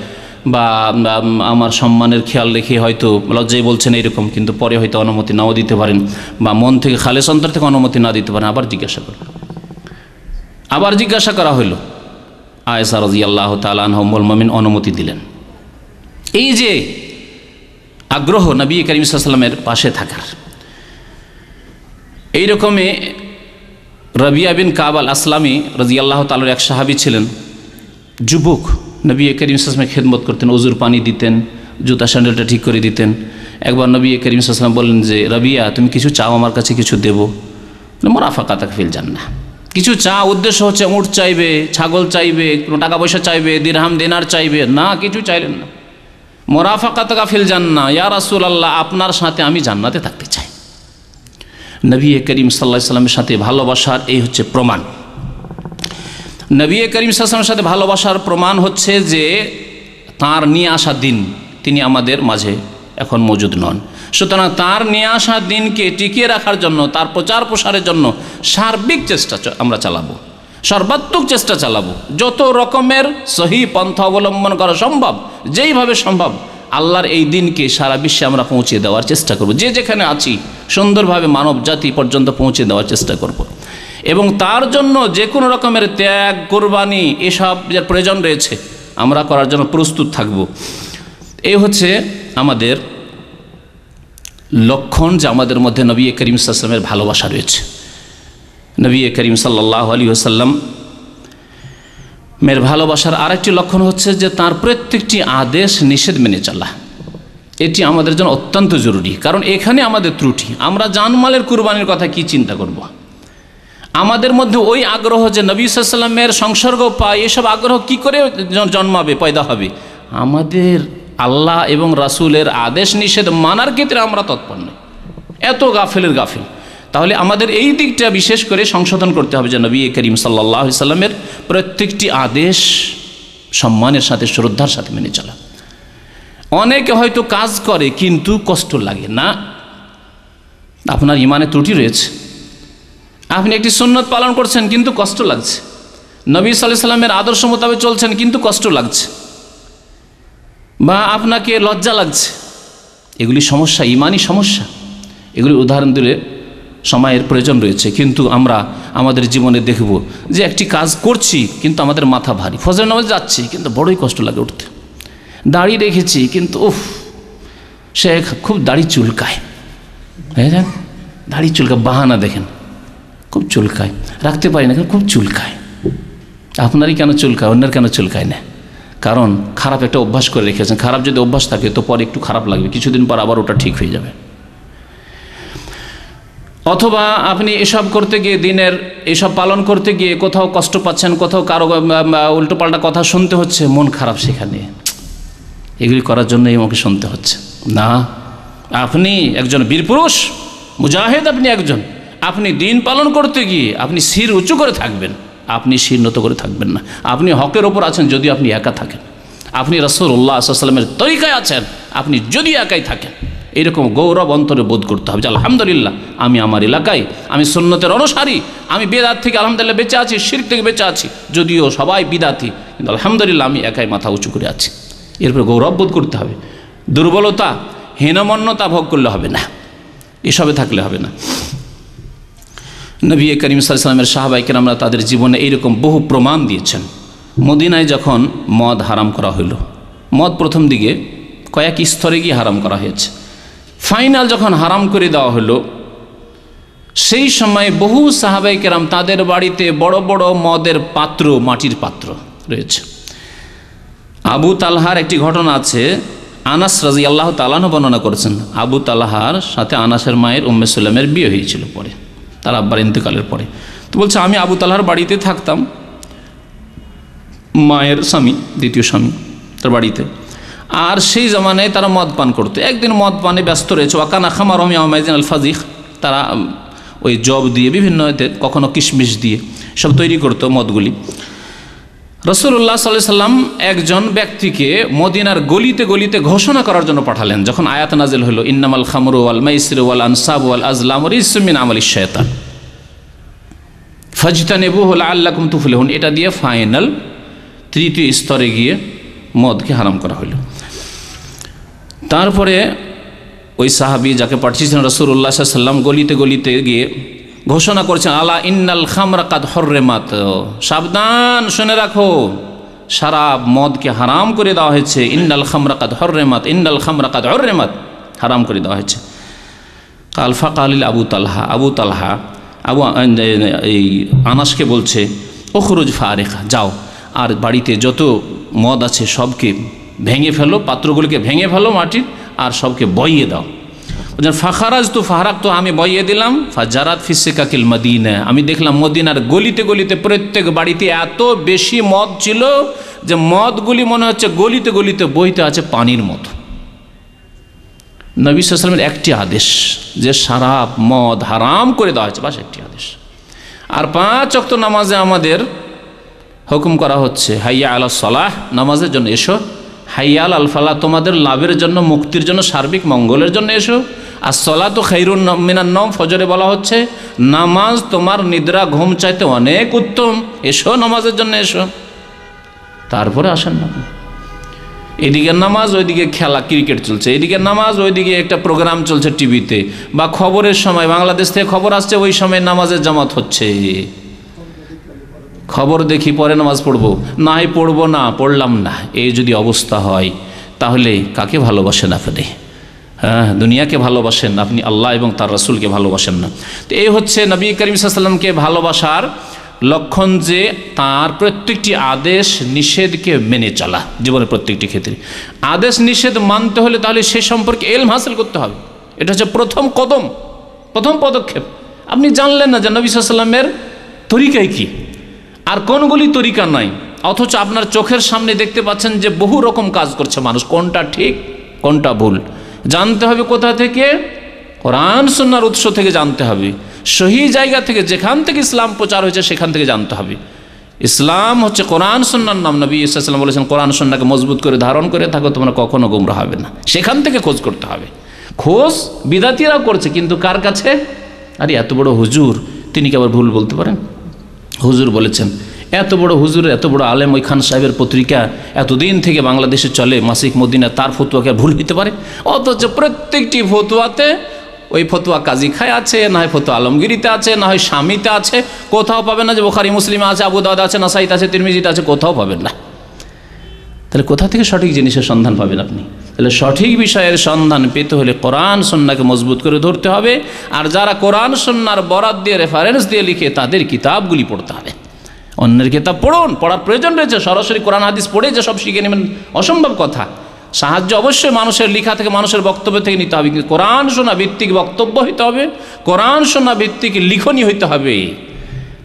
বা আমার সম্মানের খেয়াল রেখে হয়তো লজ্জায় বলছেন এরকম, কিন্তু পরে হয়তো অনুমতি নাও দিতে পারেন, বা মন থেকে খালেস অন্তর থেকে অনুমতি না দিতে পারেন। আবার জিজ্ঞাসা করবে। আবার জিজ্ঞাসা করা হইল, আয়েশা রাদিয়াল্লাহু তাআলা আনহা উম্মুল মুমিন অনুমতি দিলেন। এই যে আগ্রহ নবী করিম সাল্লাল্লাহু আলাইহি ওয়াসাল্লামের পাশে থাকার। এইরকমই রাবিয়া বিন কাব আল আসলামী রাদিয়াল্লাহু তাআলার এক সাহাবী ছিলেন, যুবক, নবী করিম সাল্লাল্লাহু আলাইহি ওয়াসাল্লামের খেদমত করতেন, ওযুর পানি দিতেন, জুতা স্যান্ডেলটা ঠিক করে দিতেন। একবার নবী করিম সাল্লাল্লাহু আলাইহি ওয়াসাল্লাম বললেন যে রাবিয়া তুমি কিছু চাও, আমার কাছে কিছু দেবো। মুরাফাকাতাকা ফিল জান্নাহ, কিছু চা, উদ্দেশ্য হচ্ছে উট চাইবে, ছাগল চাইবে, কোনো টাকা পয়সা চাইবে, দিরহাম দিনার চাইবে না, কিছু চাইলেন না। মুরাফাকাতাকা ফিল জান্নাহ, ইয়া রাসূলুল্লাহ আপনার সাথে আমি জান্নাতে থাকতে চাই। নবী করিম সাল্লাল্লাহু আলাইহি ওয়াসাল্লামের সাথে ভালোবাসার এই হচ্ছে প্রমাণ। নবী করিম সাল্লাল্লাহু আলাইহি ওয়াসাল্লামের সাথে ভালোবাসার প্রমাণ হচ্ছে যে তাঁর নিয়ে আসা দিন তিনি আমাদের মাঝে এখন মজুদ নন। সুতরাং তাঁর নিয়ে আসা দিনকে টিকিয়ে রাখার জন্য, তার প্রচার প্রসারের জন্য সার্বিক চেষ্টা আমরা চালাবো, সর্বাত্মক চেষ্টা চালাবো। যত রকমের সহি পন্থা অবলম্বন করা সম্ভব, যেইভাবে সম্ভব আল্লাহর এই দিনকে সারা বিশ্বে আমরা পৌঁছে দেওয়ার চেষ্টা করব। যে যেখানে আছি সুন্দরভাবে মানব জাতি পর্যন্ত পৌঁছে দেওয়ার চেষ্টা করব, এবং তার জন্য যে কোনো রকমের ত্যাগ, কোরবানি এসব যে প্রয়োজন রয়েছে আমরা করার জন্য প্রস্তুত থাকব। এই হচ্ছে আমাদের লক্ষণ, যে আমাদের মধ্যে নবী করিম সাল্লাল্লাহু আলাইহি ওয়াসাল্লামের ভালোবাসা রয়েছে। নবী করিম সাল্লাল্লাহু আলাইহি ওয়াসাল্লাম মের ভালোবাসার আরেকটি লক্ষণ হচ্ছে যে তার প্রত্যেকটি আদেশ নিষেধ মেনে চলা। এটি আমাদের জন্য অত্যন্ত জরুরি, কারণ এখানে আমাদের ত্রুটি। আমরা জানমালের কুরবানির কথা কি চিন্তা করব? আমাদের মধ্যে ওই আগ্রহ যে নবী সাল্লাল্লাহু আলাইহি ওয়াসাল্লামের সংসর্গ পায়, এসব আগ্রহ কি করে জন্মাবে, পয়দা হবে? আমাদের আল্লাহ এবং রাসূলের আদেশ নিষেধ মানার ক্ষেত্রে আমরা তৎপর নই, এত গাফেলের গাফেল। তাহলে আমাদের এই দিকটা বিশেষ করে সংশোধন করতে হবে যে নবী করিম সাল্লাল্লাহু আলাইহি ওয়াসাল্লামের প্রত্যেকটি আদেশ সম্মানের সাথে, শ্রদ্ধার সাথে মেনে চলা। অনেকে হয়তো কাজ করে কিন্তু কষ্ট লাগে না, আপনার ইমানে ত্রুটি রয়েছে। আপনি একটি সুন্নত পালন করছেন কিন্তু কষ্ট লাগছে, নবী সাল্লাল্লাহু আলাইহি ওয়াসাল্লামের আদর্শ মোতাবেক চলছেন কিন্তু কষ্ট লাগছে, বা আপনাকে লজ্জা লাগছে। এগুলি সমস্যা, ইমানি সমস্যা। এগুলি উদাহরণ দিলে সময়ের প্রয়োজন রয়েছে, কিন্তু আমরা আমাদের জীবনে দেখব যে একটি কাজ করছি কিন্তু আমাদের মাথা ভারী, ফজর নামাজ যাচ্ছি কিন্তু বড়ই কষ্ট লাগে উঠতে, দাড়ি রেখেছি কিন্তু সে খুব দাড়ি চুলকায়, হ্যাঁ দাড়ি চুলকায়, বাহানা দেখেন খুব চুলকায়, রাখতে পারি না খুব চুলকায়। আপনারই কেন চুলকায়, অন্যের কেন চুলকায় না? কারণ খারাপ একটা অভ্যাস করে রেখেছেন। খারাপ যদি অভ্যাস থাকে তো পরে একটু খারাপ লাগবে, কিছুদিন পর আবার ওটা ঠিক হয়ে যাবে। অথবা আপনি এসব করতে গিয়ে, দিনের এসব পালন করতে গিয়ে কোথাও কষ্ট পাচ্ছেন, কোথাও কারো উল্টোপাল্টা কথা শুনতে হচ্ছে, মন খারাপ সেখানে। এগুলি করার জন্যই আমাকে শুনতে হচ্ছে না। আপনি একজন বীরপুরুষ, মুজাহিদ, আপনি একজন, আপনি দিন পালন করতে গিয়ে আপনি শির উঁচু করে থাকবেন, আপনি শির নত করে থাকবেন না। আপনি হকের ওপর আছেন যদি আপনি একা থাকেন, আপনি রাসূলুল্লাহ সাল্লাল্লাহু আলাইহি ওয়াসাল্লামের তরিকায় আছেন আপনি যদি একাই থাকেন, এরকম গৌরব অন্তরে বোধ করতে হবে যে আলহামদুলিল্লাহ আমি আমার এলাকায়, আমি সুন্নতের অনুসারী, আমি বেদাত থেকে আলহামদুলিল্লাহ বেঁচে আছি, শিরক থেকে বেঁচে আছি, যদিও সবাই বিদাতি কিন্তু আলহামদুলিল্লাহ আমি একাই মাথা উঁচু করে আছি। এরপরে গৌরব বোধ করতে হবে। দুর্বলতা, হীনমন্যতা ভোগ করলে হবে না, এসবে থাকলে হবে না। নবী করিম সাল্লাল্লাহু আলাইহি ওয়াসাল্লামের সাহাবায়ে কেরামরা তাদের জীবনে এইরকম বহু প্রমাণ দিয়েছেন। মদিনায় যখন মদ হারাম করা হইল, মদ প্রথম দিকে কয়েক স্তরে গিয়ে হারাম করা হয়েছে, ফাইনাল যখন হারাম করে দেওয়া হলো, সেই সময় বহু সাহাবায়ে কেরাম তাদের বাড়িতে বড় বড় মদের পাত্র, মাটির পাত্র রয়েছে। আবু তালহার একটি ঘটনা আছে, আনাস রাদিয়াল্লাহু তাআলা আনহু বর্ণনা করেছেন। আবু তালহার সাথে আনাসের মায়ের উম্মে সুলাইমের বিয়ে হয়েছিল পরে, তার আব্বার ইন্তেকালের পরে। তো বলছে আমি আবু তালহার বাড়িতে থাকতাম, মায়ের স্বামী, দ্বিতীয় স্বামী তার বাড়িতে। আর সেই জমানায় তারা মদ পান করতো। একদিন মদ পানে ব্যস্ত রয়েছে, ওয়াকানা খামারহুম ইয়াওমাইযিন আল ফাজিখ, তারা ওই জব দিয়ে বিভিন্ন কখনো কিশমিশ দিয়ে সব তৈরি করতো মদগুলি। রাসূলুল্লাহ সাল্লাল্লাহু আলাইহি ওয়াসাল্লাম একজন ব্যক্তিকে মদিনার গলিতে গলিতে ঘোষণা করার জন্য পাঠালেন। যখন আয়াত নাজিল হলো ইন্নামাল খামরু ওয়াল মাইসিরু ওয়াল আনসাবু ওয়াল আজলামু রিজসুম মিন আমালিশ শায়তান ফাজতানিবুহু লাআল্লাকুম তুফলিহুন, এটা দিয়ে ফাইনাল তৃতীয় স্তরে গিয়ে মদকে হারাম করা হলো। তারপরে ওই সাহাবী যাকে পাঠিয়েছিলেন রাসূলুল্লাহ সাল্লাল্লাহু আলাইহি ওয়াসাল্লাম, গলিতে গলিতে গিয়ে ঘোষণা করছেন আলা ইন্নাল খামরা কাদ হররিমাত, সাবধান শুনে রাখো শরাব মদকে হারাম করে দেওয়া হয়েছে। ইন্নাল খামরা কাদ হররিমাত, ইন্নাল খামরা কাদ হররিমাত, হারাম করে দেওয়া হয়েছে। কাল ফাকালিল আবু তালহা, আবু তালহা এই আনাসকে বলছে ওখরুজ ফারিকা, যাও আর বাড়িতে যত মদ আছে সবকে ভেঙে ফেলো, পাত্রগুলিকে ভেঙে ফেলো মাটির, আর সবকে বইয়ে দাও। ফাখারাজ তো ফাহারাক, তো আমি বইয়ে দিলাম। ফাজারাত ফিসিকাকিল মদিনা, আমি দেখলাম মদিনার গলিতে গলিতে প্রত্যেক বাড়িতে এত বেশি মদ ছিল যে মদগুলি মনে হচ্ছে গলিতে গলিতে বইতে আছে পানির মতো। নবী সাল্লাল্লাহু আলাইহি ওয়াসাল্লামের একটি আদেশ যে শরাব মদ হারাম করে দেওয়া হয়েছে, বাস একটি আদেশ। আর 5 ওয়াক্ত নামাজে আমাদের হুকুম করা হচ্ছে হাইয়া আলাস সালাহ, নামাজের জন্য এসো। হাইয়া আল ফালাহ, তোমাদের লাভের জন্য, মুক্তির জন্য, সার্বিক মঙ্গলের জন্য এসো। আর সালাতু খায়রুন মিনান নওম, ফজরে বলা হচ্ছে নামাজ তোমার নিদ্রা ঘুম চাইতে অনেক উত্তম, এসো নামাজের জন্য এসো। তারপরে আসেন না, এদিকে নামাজ ওইদিকে খেলা, ক্রিকেট চলছে, এদিকে নামাজ ওইদিকে একটা প্রোগ্রাম চলছে টিভিতে, বা খবরের সময় বাংলাদেশ থেকে খবর আসছে ওই সময় নামাজের জামাত হচ্ছে। খবর দেখি পরে নামাজ পড়বো, নাই পড়বো না, পড়লাম না। এই যদি অবস্থা হয় তাহলে কাকে ভালোবাসেন আপনি? হ্যাঁ, দুনিয়াকে ভালোবাসেন, আপনি আল্লাহ এবং তার রাসূলকে ভালোবাসেন না। তো এই হচ্ছে নবী করিম সাল্লাল্লাহু আলাইহি ওয়াসাল্লামকে ভালোবাসার লক্ষণ, যে তার প্রত্যেকটি আদেশ নিষেধকে মেনে চলা জীবনের প্রত্যেকটি ক্ষেত্রে। আদেশ নিষেধ মানতে হলে তাহলে সে সম্পর্কে ইলম হাসিল করতে হবে। এটা হচ্ছে প্রথম কদম, প্রথম পদক্ষেপ। আপনি জানলেন না যে নবী সাল্লাল্লাহু আলাইহি ওয়াসাল্লামের তরিকায় কি আর কোনগুলি তরিকা নয়, অথচ আপনার চোখের সামনে দেখতে পাচ্ছেন যে বহু রকম কাজ করছে মানুষ, কোনটা ঠিক কোনটা ভুল জানতে হবে। কোথা থেকে? কোরআন সুন্নাহর উৎস থেকে জানতে হবে, সহি জায়গা থেকে, যেখান থেকে ইসলাম প্রচার হয়েছে সেখান থেকে জানতে হবে। ইসলাম হচ্ছে কোরআন সুন্নাহর নাম। নবী সাল্লাল্লাহু আলাইহি ওয়াসাল্লাম বলেছেন, কোরআন সুন্নাহকে মজবুত করে ধারণ করে থাকো, তোমরা কখনো গোমরা হবে না। সেখান থেকে খোঁজ করতে হবে। খোঁজ বিদাতিরাও করছে, কিন্তু কার কাছে? আরে এত বড় হুজুর, তিনি কি আবার ভুল বলতে পারেন? হুজুর বলেছেন, এত বড় হুজুর, এত বড় আলেম, ওই খান সাহেবের পত্রিকা এতদিন থেকে বাংলাদেশে চলে, মাসিক মদিনা, তার ফতুয়াকে ভুল হইতে পারে? অথচ প্রত্যেকটি ফতুয়াতে ওই ফতুয়া কাজী খায় আছে, না হয় ফতুয়া আলমগিরিতে আছে, না হয় স্বামীতে আছে। কোথাও পাবেন না যে বুখারী মুসলিমে আছে, আবু দাউদ আছে, নাসাইতে আছে, তিরমিজিতে আছে, কোথাও পাবেন না। তাহলে কোথা থেকে সঠিক জিনিসের সন্ধান পাবেন আপনি? তাহলে সঠিক বিষয়ের সন্ধান পেতে হলে কোরআন সুন্নাহকে মজবুত করে ধরতে হবে। আর যারা কোরআন সুন্নাহর বরাত দিয়ে, রেফারেন্স দিয়ে লিখে, তাদের কিতাবগুলি পড়তে হবে। অন্যের কিতাব পড়ুন, পড়ার প্রয়োজন রয়েছে। সরাসরি কোরআন হাদিস পড়ে যে সব শিখে নেবেন অসম্ভব কথা। সাহায্য অবশ্যই মানুষের লেখা থেকে, মানুষের বক্তব্য থেকে নিতে হবে, কিন্তু কোরআন সুন্নাহ ভিত্তিক বক্তব্য হইতে হবে, কোরআন সুন্নাহ ভিত্তিক লিখনী হইতে হবে,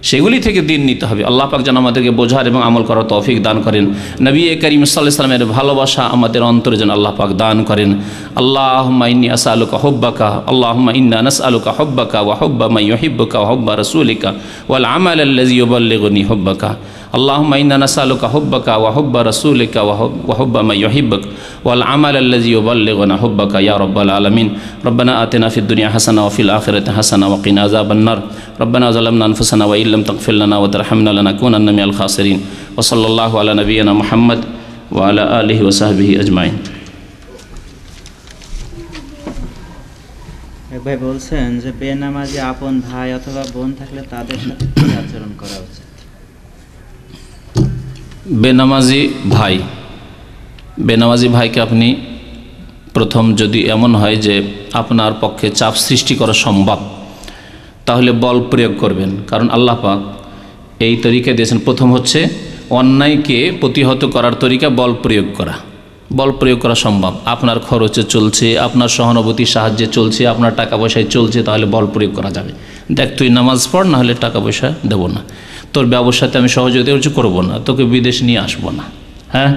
সেগুলি থেকে দিন নিতে হবে। আল্লাহ পাক যেন আমাদেরকে বোঝার এবং আমল করার তৌফিক দান করেন। নবী করিম সাল্লাল্লাহু আলাইহি ওয়াসাল্লামের ভালোবাসা আমাদের অন্তরে যেন আল্লাহ পাক দান করেন। আল্লাহুম্মা ইন্নী আসআলুকা হুব্বাকা, আল্লাহুম্মা ইন্না নাসআলুকা হুব্বাকা ওয়া হুব্বা মান ইউহিব্বুকা ওয়া হুব্বা রাসূলিকা ওয়াল আমাল আল্লাযী ইউবাল্লিগুনি হুব্বাকা। আল্লাহুম্মা ইন্না নাসআলুকা হুব্বাকা ওয়া হুব্বা রাসূলিকা ওয়া হুব্বা মান ইউহিব্বুকা ওয়াল আমাল আল্লাযী ইউবাল্লিগুনা হুব্বাকা ইয়া রাব্বাল আলামিন। রব্বানা আতিনা ফিদ দুনিয়া হাসানাহ ওয়া ফিল আখিরাতি হাসানাহ ওয়া কিনা আযাবান নার। রব্বানা যালামনা আনফুসানা ওয়া ইল্লাম তাগফির লানা ওয়া তারহামনা লানাকুনান্না মিনাল খাসিরিন। ওয়া সাল্লাল্লাহু আলা নাবিয়িনা মুহাম্মদ ওয়া আলা আলিহি ওয়া সাহবিহি আজমাইন। এক ভাই বলছেন যে বেনামাজি আপন ভাই অথবা বোন থাকলে তাদের সাথে কি আচরণ করা উচিত? বেনামাজি ভাইকে আপনি প্রথম, যদি এমন হয় যে আপনার পক্ষে চাপ সৃষ্টি করা সম্ভব, তাহলে বল প্রয়োগ করবেন। কারণ আল্লাহ পাক এই তরিকা দিয়েছেন। প্রথম হচ্ছে অন্যায়কে প্রতিহত করার তরিকা বল প্রয়োগ করা। বল প্রয়োগ করা সম্ভব, আপনার খরচে চলছে, আপনার সহানুভূতির সাহায্যে চলছে, আপনার টাকা পয়সায় চলছে, তাহলে বল প্রয়োগ করা যাবে। দেখ, তুই নামাজ পড়, না হলে টাকা পয়সা দেবো না, তোর ব্যবসাতে আমি সহযোগিতা করবো না, তোকে বিদেশ নিয়ে আসবো না, হ্যাঁ,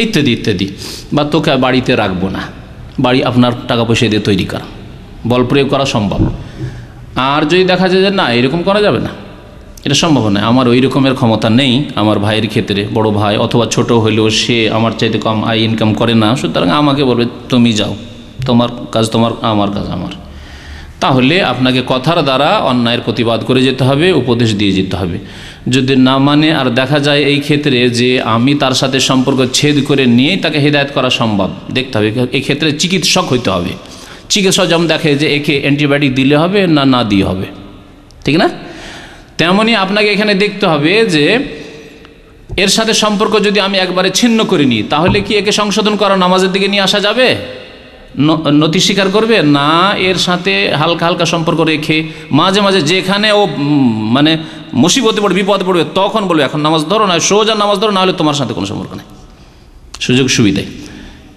ইত্যাদি ইত্যাদি, বা তোকে বাড়িতে রাখবো না, বাড়ি আপনার টাকা পয়সা দিয়ে তৈরি করা। বল প্রয়োগ করা সম্ভব। আর যদি দেখা যায় যে না, এরকম করা যাবে না, এটা সম্ভব নয়, আমার ওই রকমের ক্ষমতা নেই আমার ভাইয়ের ক্ষেত্রে, বড় ভাই অথবা ছোট হইলেও সে আমার চাইতে কম আয় ইনকাম করে না, সুতরাং আমাকে বলবে তুমি যাও, তোমার কাজ তোমার, আমার কাজ আমার, তাহলে আপনাকে কথার দ্বারা অন্যায়ের প্রতিবাদ করে যেতে হবে, উপদেশ দিয়ে যেতে হবে। যদি না মানে আর দেখা যায় এই ক্ষেত্রে যে আমি তার সাথে সম্পর্ক ছেদ করে নিয়েই তাকে হেদায়েত করা সম্ভব, দেখতে হবে। এই ক্ষেত্রে চিকিৎসক হইতে হবে। চিকিৎসক যেমন দেখে যে একে অ্যান্টিবায়োটিক দিলে হবে না না দিয়ে হবে, ঠিক না? তেমনই আপনাকে এখানে দেখতে হবে যে এর সাথে সম্পর্ক যদি আমি একবারে ছিন্ন করে নিই, তাহলে কি একে সংশোধন করা, নামাজের দিকে নিয়ে আসা যাবে? নতি স্বীকার করবে না? এর সাথে হালকা হালকা সম্পর্ক রেখে মাঝে মাঝে যেখানে ও মানে মুসিবতে পড়বে, বিপদে পড়বে, তখন বলবে এখন নামাজ ধরো, না সোজা নামাজ ধরো, না হলে তোমার সাথে কোনো সম্পর্ক নেই। সুযোগ সুবিধায়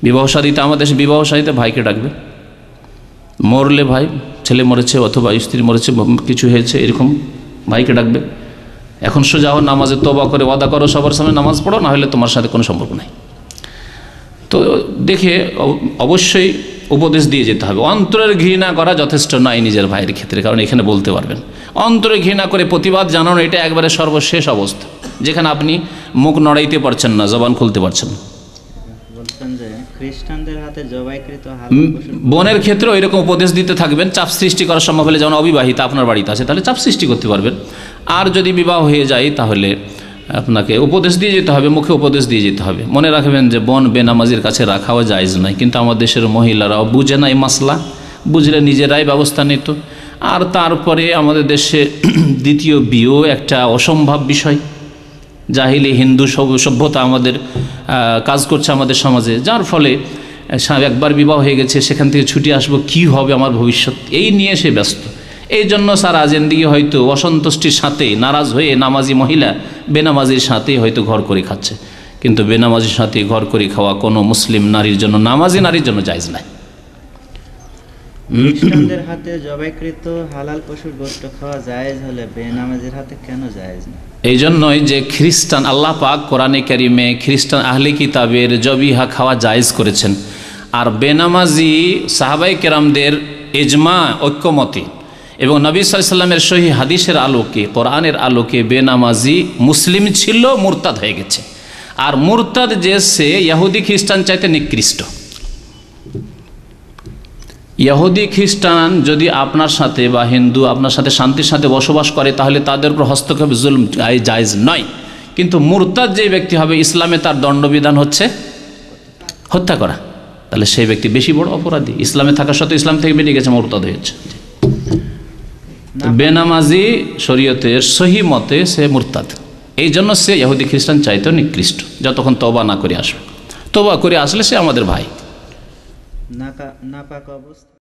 বিবাহ শাদীতে, আমাদের দেশে বিবাহ শাদীতে ভাইকে ডাকবে। মরলে ভাই, ছেলে মরেছে অথবা স্ত্রী মরেছে, কিছু হয়েছে, এরকম ভাইকে ডাকবে। এখন সোজা হো, নামাজে তওবা করে ওয়াদা করো, সবার সামনে নামাজ পড়ো, না হলে তোমার সাথে কোনো সম্পর্ক নেই। তো দেখে অবশ্যই উপদেশ দিয়ে যেতে হবে। অন্তরের ঘৃণা করা যথেষ্ট নয় নিজের ভাইয়ের ক্ষেত্রে, কারণ এখানে বলতে পারবেন অন্তরে ঘৃণা করে প্রতিবাদ জানানো, এটা একবারে সর্বশেষ অবস্থা, যেখানে আপনি মুখ নড়াইতে পারছেন না, জবান খুলতে পারছেন না। খ্রিস্টানদের হাতে জবাইকৃত বোনের ক্ষেত্রে ওইরকম উপদেশ দিতে থাকবেন। চাপ সৃষ্টি করা সম্ভব হলে, যেমন অবিবাহিতা আপনার বাড়িতে আছে, তাহলে চাপ সৃষ্টি করতে পারবেন। আর যদি বিবাহ হয়ে যায়, তাহলে আপনাকে উপদেশ দিয়ে যেতে হবে, মুখে উপদেশ দিয়ে যেতে হবে। মনে রাখবেন যে বোন বেনামাজির কাছে রাখাও জায়েজ নয়, কিন্তু আমাদের দেশের মহিলারাও বুঝে না এই মাসলা, বুঝলে নিজেরাই ব্যবস্থা নিত। আর তারপরে আমাদের দেশে দ্বিতীয় বিয়েও একটা অসম্ভব বিষয়। জাহিলি হিন্দু সভ্যতা আমাদের কাজ করছে আমাদের সমাজে, যার ফলে একবার বিবাহ হয়ে গেছে, সেখান থেকে ছুটে আসবো, কি হবে আমার ভবিষ্যৎ, এই নিয়ে সে ব্যস্ত। এই জন্য সারা জিন্দেগি হয়তো অসন্তুষ্টির সাথে নারাজ হয়ে নামাজি মহিলা বেনামাজির সাথেই হয়তো ঘর করে খাচ্ছে, কিন্তু বেনামাজির সাথে ঘর করে খাওয়া কোনো মুসলিম নারীর জন্য, নামাজি নারীর জন্য জায়েজ নাই। খ্রিস্টানদের হাতে জবাইকৃত হালাল পশুর গোশত খাওয়া জায়েজ হলে বেনামাজির হাতে কেন জায়েজ না? এই জন্যই যে খ্রিস্টান, আল্লাহ পাক কোরআনে কারিমে খ্রিস্টান আহলে কিতাবের জবিহা খাওয়া জায়েজ করেছেন, আর বেনামাজি সাহাবাই কেরামদের ইজমা ঐক্যমতে এবং নবী সাল্লাল্লাহু আলাইহি ওয়াসাল্লামের সহি হাদিসের আলোকে, কোরআনের আলোকে বেনামাজি মুসলিম ছিল, মুরতাদ হয়ে গেছে। আর মুরতাদ যে সে ইহুদি খ্রিস্টান চাইতে নিকৃষ্ট। ইহুদি খ্রিস্টান যদি আপনার সাথে বা হিন্দু আপনার সাথে শান্তির সাথে বসবাস করে, তাহলে তাদের উপর হস্তক্ষেপ জুলম জায়েজ নয়। কিন্তু মুরতাদ যে ব্যক্তি হবে, ইসলামে তার দণ্ডবিধান হচ্ছে হত্যা করা, তাহলে সেই ব্যক্তি বেশি বড় অপরাধী। ইসলামে থাকা সত্ত্বেও ইসলাম থেকে বেরিয়ে গেছে, মুরতাদ হয়েছে। বেনামাজি শরীয়তের সহি মতে সে মুরতাদ, এই জন্য সে ইহুদি খ্রিস্টান চাইতেও নিকৃষ্ট, যতক্ষণ তওবা না করে আসবে। তওবা করে আসলে সে আমাদের ভাই। নাপাক অবস্থা